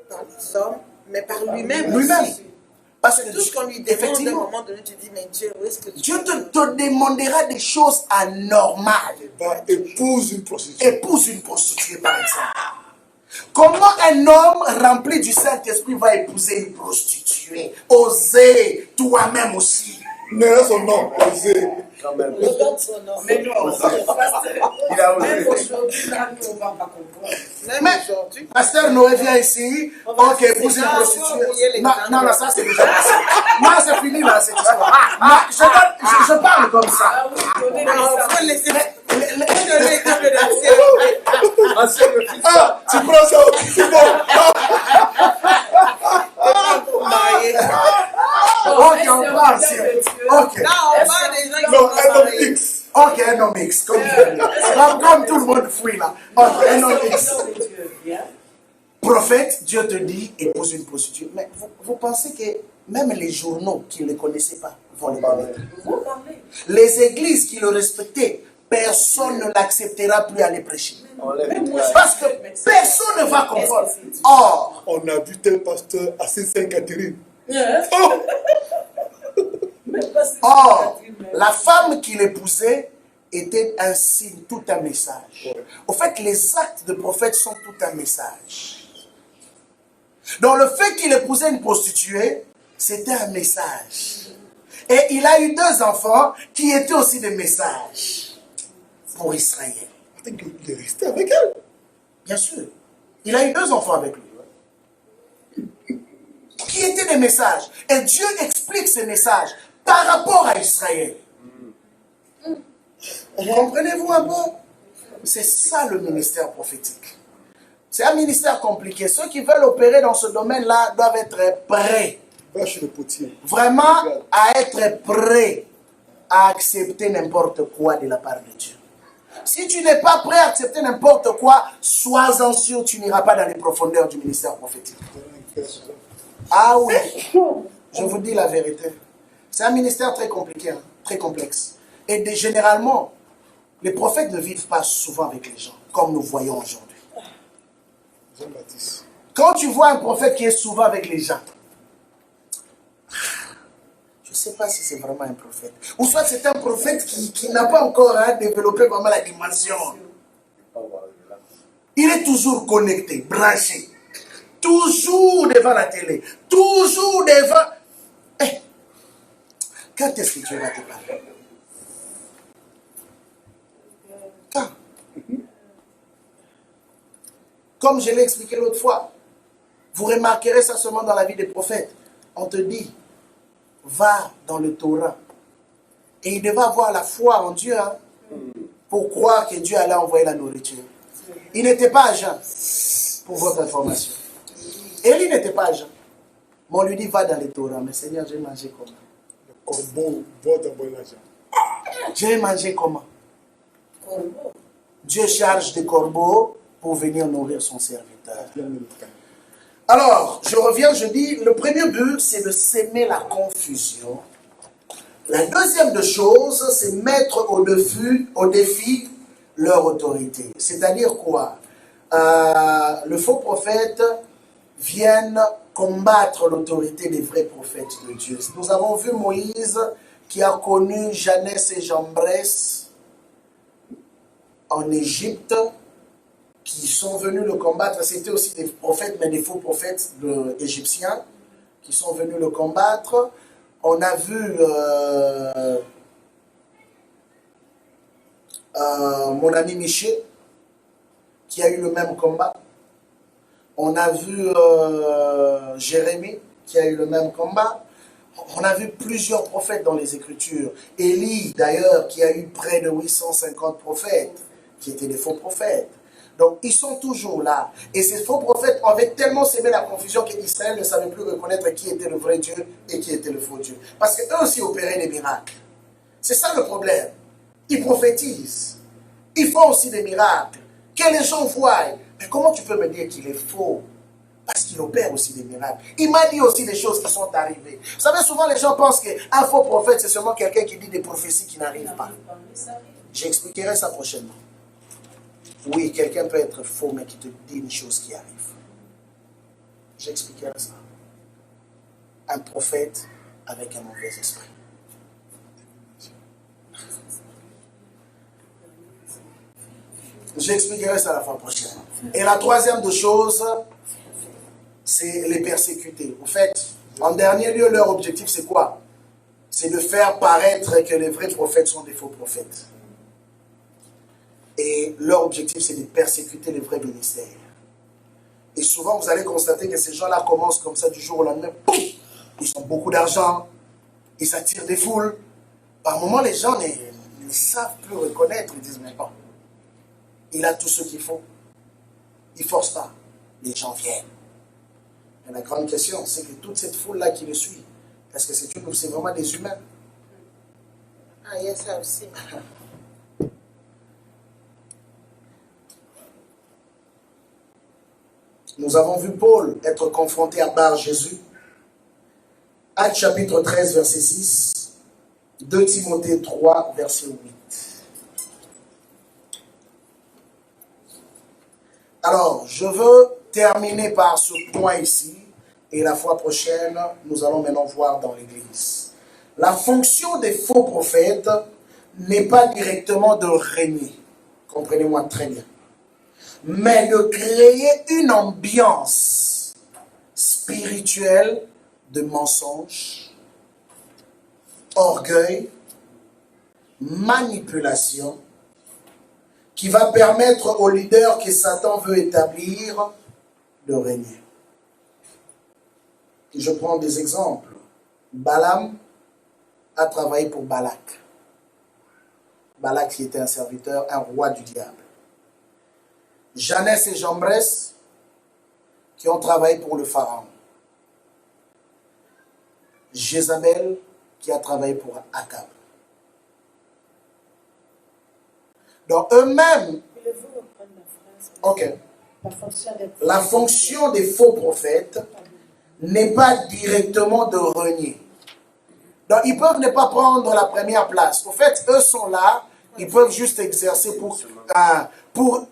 par les hommes, mais par lui-même aussi. Parce que tout ce qu'on lui demande à un moment donné, tu dis, mais Dieu, où est-ce que Dieu te demandera des choses anormales. Épouse une prostituée. Épouse une prostituée, par exemple. Comment un homme rempli du Saint-Esprit va épouser une prostituée? Osez, toi-même aussi. Mais son nom, osez. Quand même. Le don de son nom. Mais non, Il a osé. même aujourd'hui, là, on ne va pas comprendre. même aujourd'hui. Pasteur Noé vient ici. Ok, épouse une prostituée. Non, non, ça c'est déjà passé. Non, c'est fini là, cette histoire. Je parle comme ça. Ah oui, donnez-moi ça. Il faut laisser Ancien le fils. Ah, tu prends ça, c'est bon. Ok, on parle. Ok. Là, on parle des gens qui Non, sont un homme mariés. X. Ok, un homme X. Comme tout le monde fuit là. Ok, un homme X. Prophète, Dieu te dit, épouse une prostituée. Mais vous pensez que même les journaux qui ne le connaissaient pas vont le connaître? Les églises qui le respectaient, personne ne l'acceptera plus à les prêcher. Parce que personne ne va comprendre. Or, On a vu tel pasteur à Sainte-Catherine. Or, la femme qu'il épousait était un signe, tout un message. Au fait, les actes de prophète sont tout un message. Donc, le fait qu'il épousait une prostituée, c'était un message. Et il a eu 2 enfants qui étaient aussi des messages pour Israël. Il est resté avec elle. Bien sûr. Il a eu 2 enfants avec lui. Qui étaient des messages. Et Dieu explique ces messages par rapport à Israël. Comprenez-vous un peu? C'est ça le ministère prophétique. C'est un ministère compliqué. Ceux qui veulent opérer dans ce domaine-là doivent être prêts. Va chez le potier. Vraiment à être prêts à accepter n'importe quoi de la part de Dieu. Si tu n'es pas prêt à accepter n'importe quoi, sois-en sûr, tu n'iras pas dans les profondeurs du ministère prophétique. Ah oui, je vous dis la vérité. C'est un ministère très compliqué, hein, très complexe. Et généralement, les prophètes ne vivent pas souvent avec les gens, comme nous voyons aujourd'hui. Jean-Baptiste. Quand tu vois un prophète qui est souvent avec les gens, je ne sais pas si c'est vraiment un prophète. Ou soit c'est un prophète qui n'a pas encore développé vraiment la dimension. Il est toujours connecté, branché. Toujours devant la télé. Toujours devant... Eh, quand est-ce que Dieu va te parler? Quand? Comme je l'ai expliqué l'autre fois, vous remarquerez ça seulement dans la vie des prophètes. On te dit, va dans le Torah. Et il devait avoir la foi en Dieu, hein, pour croire que Dieu allait envoyer la nourriture. Il n'était pas agent, pour votre information. Élie n'était pas agent. Mais on lui dit, va dans le Torah. Mais Seigneur, j'ai mangé comment? Le corbeau va d'abord l'argent. J'ai mangé comment? Dieu charge des corbeaux pour venir nourrir son serviteur. Alors, je reviens, je dis, le premier but, c'est de s'aimer la confusion. La deuxième de choses, c'est mettre au défi leur autorité. C'est-à-dire quoi? Le faux prophète viennent combattre l'autorité des vrais prophètes de Dieu. Nous avons vu Moïse qui a connu Janès et Jambres en Égypte, qui sont venus le combattre. C'était aussi des prophètes, mais des faux prophètes égyptiens qui sont venus le combattre. On a vu mon ami Miché qui a eu le même combat. On a vu Jérémie qui a eu le même combat. On a vu plusieurs prophètes dans les Écritures. Élie, d'ailleurs, qui a eu près de 850 prophètes, qui étaient des faux prophètes. Donc, ils sont toujours là. Et ces faux prophètes avaient tellement sémé la confusion qu'Israël ne savait plus reconnaître qui était le vrai Dieu et qui était le faux Dieu. Parce qu'eux aussi opéraient des miracles. C'est ça le problème. Ils prophétisent. Ils font aussi des miracles. Que les gens voient. Mais comment tu peux me dire qu'il est faux? Parce qu'il opère aussi des miracles. Il m'a dit aussi des choses qui sont arrivées. Vous savez, souvent les gens pensent qu'un faux prophète, c'est seulement quelqu'un qui dit des prophéties qui n'arrivent pas. J'expliquerai ça prochainement. Oui, quelqu'un peut être faux, mais qui te dit une chose qui arrive. J'expliquerai ça. Un prophète avec un mauvais esprit. J'expliquerai ça la fois prochaine. Et la troisième de choses, c'est les persécuter. En fait, en dernier lieu, leur objectif, c'est quoi? C'est de faire paraître que les vrais prophètes sont des faux prophètes. Et leur objectif, c'est de persécuter les vrais ministères. Et souvent, vous allez constater que ces gens-là commencent comme ça du jour au lendemain. Pouf, ils ont beaucoup d'argent, ils attirent des foules. Par moments, les gens ne savent plus reconnaître. Ils disent, mais bon, il a tout ce qu'il faut. Il ne force pas. Les gens viennent. Et la grande question, c'est que toute cette foule-là qui le suit, est-ce que c'est vraiment des humains? Ah, il y a ça aussi. Nous avons vu Paul être confronté à Bar-Jésus. Actes chapitre 13, verset 6. 2 Timothée 3, verset 8. Alors, je veux terminer par ce point ici. Et la fois prochaine, nous allons maintenant voir dans l'Église. La fonction des faux prophètes n'est pas directement de régner. Comprenez-moi très bien. Mais de créer une ambiance spirituelle de mensonge, orgueil, manipulation, qui va permettre aux leaders que Satan veut établir de régner. Et je prends des exemples. Balaam a travaillé pour Balak. Balak qui était un serviteur, un roi du diable. Janès et Jambres qui ont travaillé pour le pharaon. Jézabel qui a travaillé pour Akab. Donc eux-mêmes, ok, la fonction des faux prophètes n'est pas directement de renier. Donc ils peuvent ne pas prendre la première place. En fait, eux sont là, ils peuvent juste exercer pour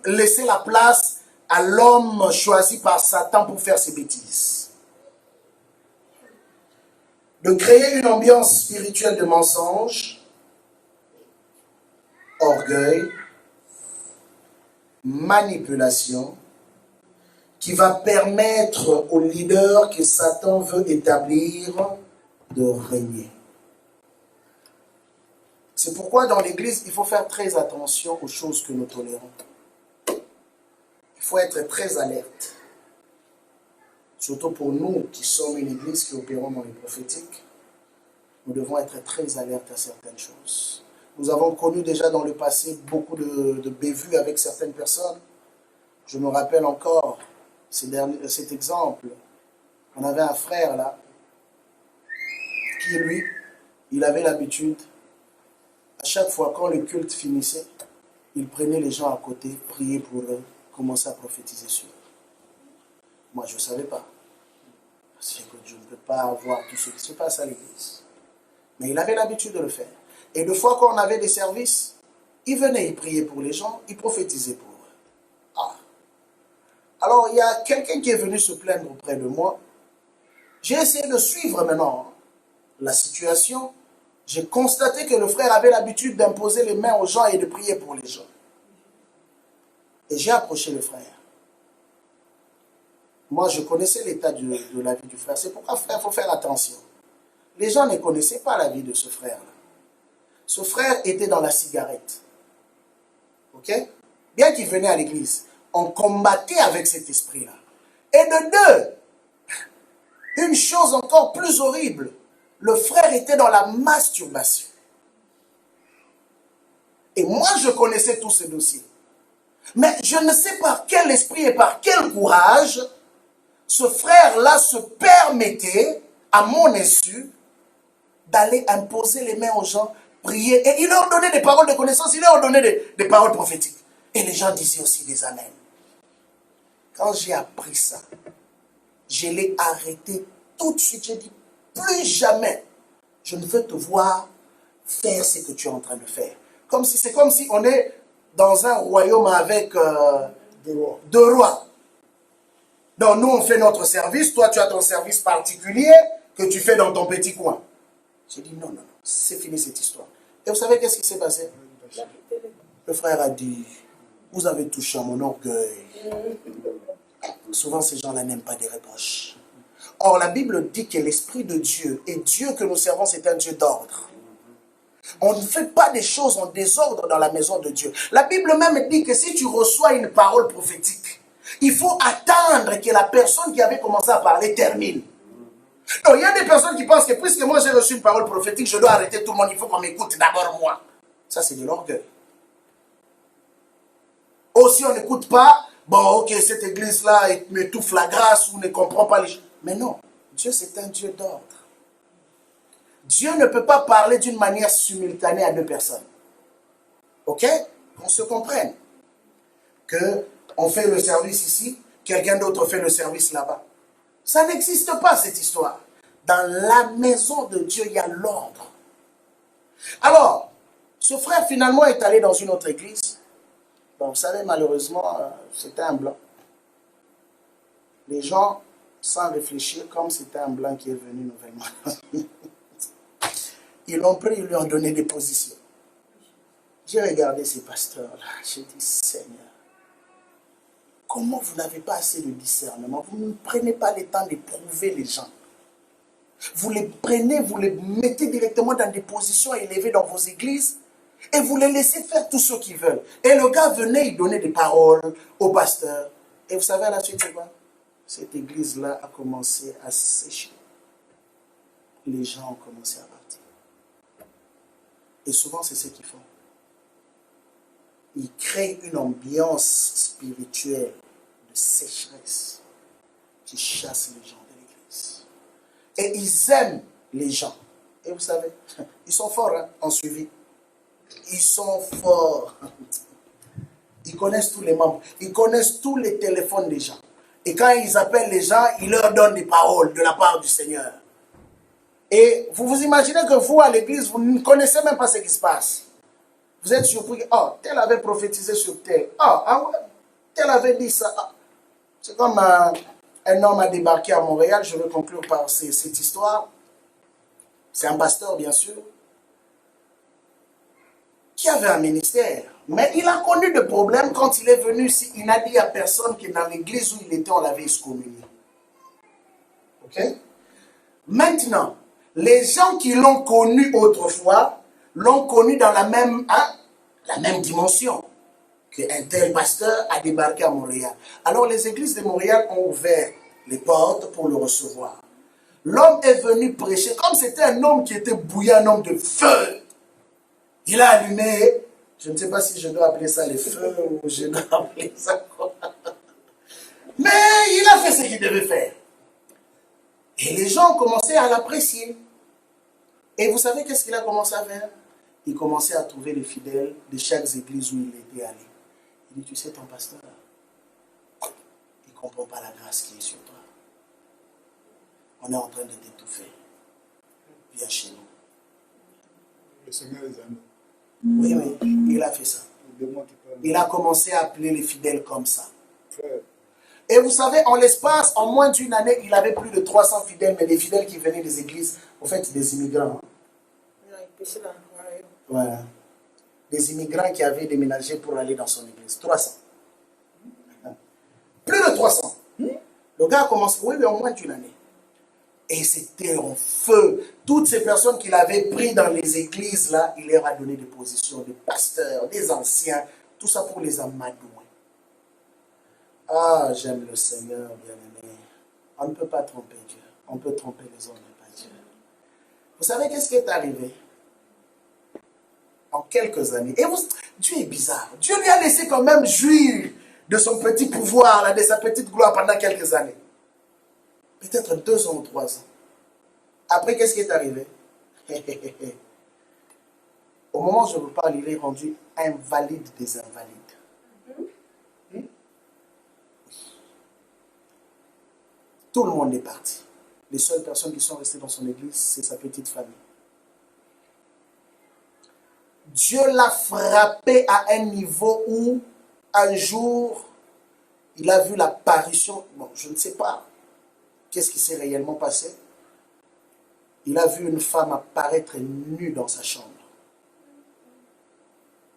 laisser la place à l'homme choisi par Satan pour faire ses bêtises. De créer une ambiance spirituelle de mensonge, orgueil, manipulation, qui va permettre aux leaders que Satan veut établir de régner. C'est pourquoi dans l'Église, il faut faire très attention aux choses que nous tolérons. Il faut être très alerte. Surtout pour nous qui sommes une Église qui opérons dans les prophétiques, nous devons être très alertes à certaines choses. Nous avons connu déjà dans le passé beaucoup de bévues avec certaines personnes. Je me rappelle encore cet exemple. On avait un frère là, qui lui, il avait l'habitude, à chaque fois quand le culte finissait, il prenait les gens à côté, priait pour eux, commençait à prophétiser sur eux. Moi, je ne savais pas. pas à voir tout ce qui se passe à l'église. Mais il avait l'habitude de le faire. Et deux fois quand on avait des services, il venait, il priait pour les gens, il prophétisait pour eux. Ah. Alors, il y a quelqu'un qui est venu se plaindre auprès de moi. J'ai essayé de suivre maintenant la situation. J'ai constaté que le frère avait l'habitude d'imposer les mains aux gens et de prier pour les gens. Et j'ai approché le frère. Moi, je connaissais l'état de la vie du frère. C'est pourquoi, frère, il faut faire attention. Les gens ne connaissaient pas la vie de ce frère-là. Ce frère était dans la cigarette. Ok? Bien qu'il venait à l'église, on combattait avec cet esprit-là. Et de deux, une chose encore plus horrible, le frère était dans la masturbation. Et moi, je connaissais tous ces dossiers. Mais je ne sais par quel esprit et par quel courage ce frère-là se permettait, à mon insu, d'aller imposer les mains aux gens, prier. Et il leur donnait des paroles de connaissance, il leur donnait des paroles prophétiques. Et les gens disaient aussi des amens. Quand j'ai appris ça, je l'ai arrêté tout de suite. J'ai dit, plus jamais, je ne veux te voir faire ce que tu es en train de faire. C'est comme si on est dans un royaume avec deux rois. Donc nous, on fait notre service. Toi, tu as ton service particulier que tu fais dans ton petit coin. J'ai dit, non, c'est fini cette histoire. Et vous savez qu'est-ce qui s'est passé? Le frère a dit, vous avez touché à mon orgueil. Souvent, ces gens-là n'aiment pas des reproches. Or, la Bible dit que l'Esprit de Dieu et Dieu que nous servons, c'est un Dieu d'ordre. On ne fait pas des choses en désordre dans la maison de Dieu. La Bible même dit que si tu reçois une parole prophétique, il faut attendre que la personne qui avait commencé à parler termine. Donc, il y a des personnes qui pensent que puisque moi j'ai reçu une parole prophétique, je dois arrêter tout le monde, il faut qu'on m'écoute d'abord moi. Ça, c'est de l'orgueil. Ou si on n'écoute pas, bon, ok, cette église-là m'étouffe la grâce ou ne comprend pas les choses. Mais non, Dieu c'est un Dieu d'ordre. Dieu ne peut pas parler d'une manière simultanée à deux personnes. Ok? Qu'on se comprenne. On fait le service ici, quelqu'un d'autre fait le service là-bas. Ça n'existe pas cette histoire. Dans la maison de Dieu, il y a l'ordre. Alors, ce frère finalement est allé dans une autre église. Bon, vous savez, malheureusement, c'était un blanc. Les gens, sans réfléchir, comme c'était un blanc qui est venu nouvellement, ils l'ont pris, ils lui ont donné des positions. J'ai regardé ces pasteurs-là, j'ai dit, Seigneur, comment vous n'avez pas assez de discernement? Vous ne prenez pas le temps d'éprouver les gens. Vous les prenez, vous les mettez directement dans des positions élevées dans vos églises et vous les laissez faire tout ce qu'ils veulent. Et le gars venait, il donnait des paroles au pasteur. Et vous savez à la suite, c'est quoi? Cette église-là a commencé à sécher. Les gens ont commencé à partir. Et souvent, c'est ce qu'ils font. Ils créent une ambiance spirituelle de sécheresse qui chasse les gens de l'église. Et ils aiment les gens. Et vous savez, ils sont forts en suivi. Ils sont forts. Ils connaissent tous les membres. Ils connaissent tous les téléphones des gens. Et quand ils appellent les gens, ils leur donnent des paroles de la part du Seigneur. Et vous vous imaginez que vous, à l'église, vous ne connaissez même pas ce qui se passe. Vous êtes surpris. Oh, tel avait prophétisé sur tel. Ah ouais, tel avait dit ça. Ah. C'est comme un homme a débarqué à Montréal. Je veux conclure par cette histoire. C'est un pasteur, bien sûr, qui avait un ministère. Mais il a connu des problèmes quand il est venu ici. Il n'a dit à personne que dans l'église où il était, on l'avait excommunié. Ok? Maintenant, les gens qui l'ont connu autrefois, l'ont connu dans la même dimension qu'un tel pasteur a débarqué à Montréal. Alors les églises de Montréal ont ouvert les portes pour le recevoir. L'homme est venu prêcher, comme c'était un homme qui était bouillant, un homme de feu. Il a allumé, je ne sais pas si je dois appeler ça les feux ou je dois appeler ça quoi. Mais il a fait ce qu'il devait faire. Et les gens ont commencé à l'apprécier. Et vous savez qu'est-ce qu'il a commencé à faire? Il commençait à trouver les fidèles de chaque église où il était allé. Il dit, tu sais, ton pasteur, il ne comprend pas la grâce qui est sur toi. On est en train de t'étouffer. Viens chez nous. Le Seigneur les amis. Oui, oui, il a fait ça. Les démons qui parlent. Il a commencé à appeler les fidèles comme ça. Frère, Et vous savez, en l'espace, en moins d'une année, il avait plus de 300 fidèles, mais des fidèles qui venaient des églises, en fait, des immigrants. Non, il péchait dans le royaume. Voilà. Des immigrants qui avaient déménagé pour aller dans son église. 300. Plus de 300. Le gars a commencé, oui, mais en moins d'une année. Et c'était en feu. Toutes ces personnes qu'il avait pris dans les églises, là, il leur a donné des positions, des pasteurs, des anciens, tout ça pour les amadouer. Ah, j'aime le Seigneur, bien-aimé. On ne peut pas tromper Dieu. On peut tromper les hommes, mais pas Dieu. Vous savez qu'est-ce qui est arrivé? En quelques années. Et Dieu est bizarre. Dieu lui a laissé quand même jouir de son petit pouvoir, là, de sa petite gloire pendant quelques années. Peut-être 2 ans ou 3 ans. Après, qu'est-ce qui est arrivé? Au moment où je vous parle, il est rendu invalide des invalides. Tout le monde est parti. Les seules personnes qui sont restées dans son église, c'est sa petite famille. Dieu l'a frappé à un niveau où, un jour, il a vu l'apparition. Bon, je ne sais pas qu'est-ce qui s'est réellement passé. Il a vu une femme apparaître nue dans sa chambre.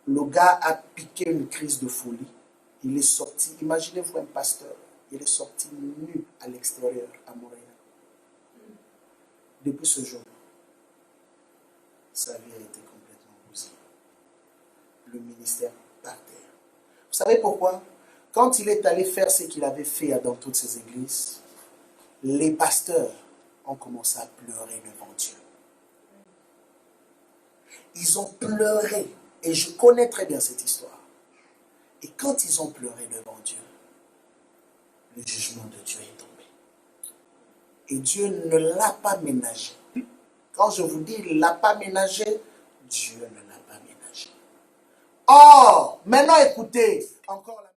Le gars a piqué une crise de folie. Il est sorti, imaginez-vous un pasteur, il est sorti nu à l'extérieur, à Montréal. Depuis ce jour, sa vie a été complètement bousillée. Le ministère par terre. Vous savez pourquoi? Quand il est allé faire ce qu'il avait fait dans toutes ces églises, les pasteurs ont commencé à pleurer devant Dieu. Ils ont pleuré. Et je connais très bien cette histoire. Et quand ils ont pleuré devant Dieu, le jugement de Dieu est tombé. Et Dieu ne l'a pas ménagé. Quand je vous dis il ne l'a pas ménagé, Dieu ne l'a pas ménagé. Or, maintenant écoutez, encore la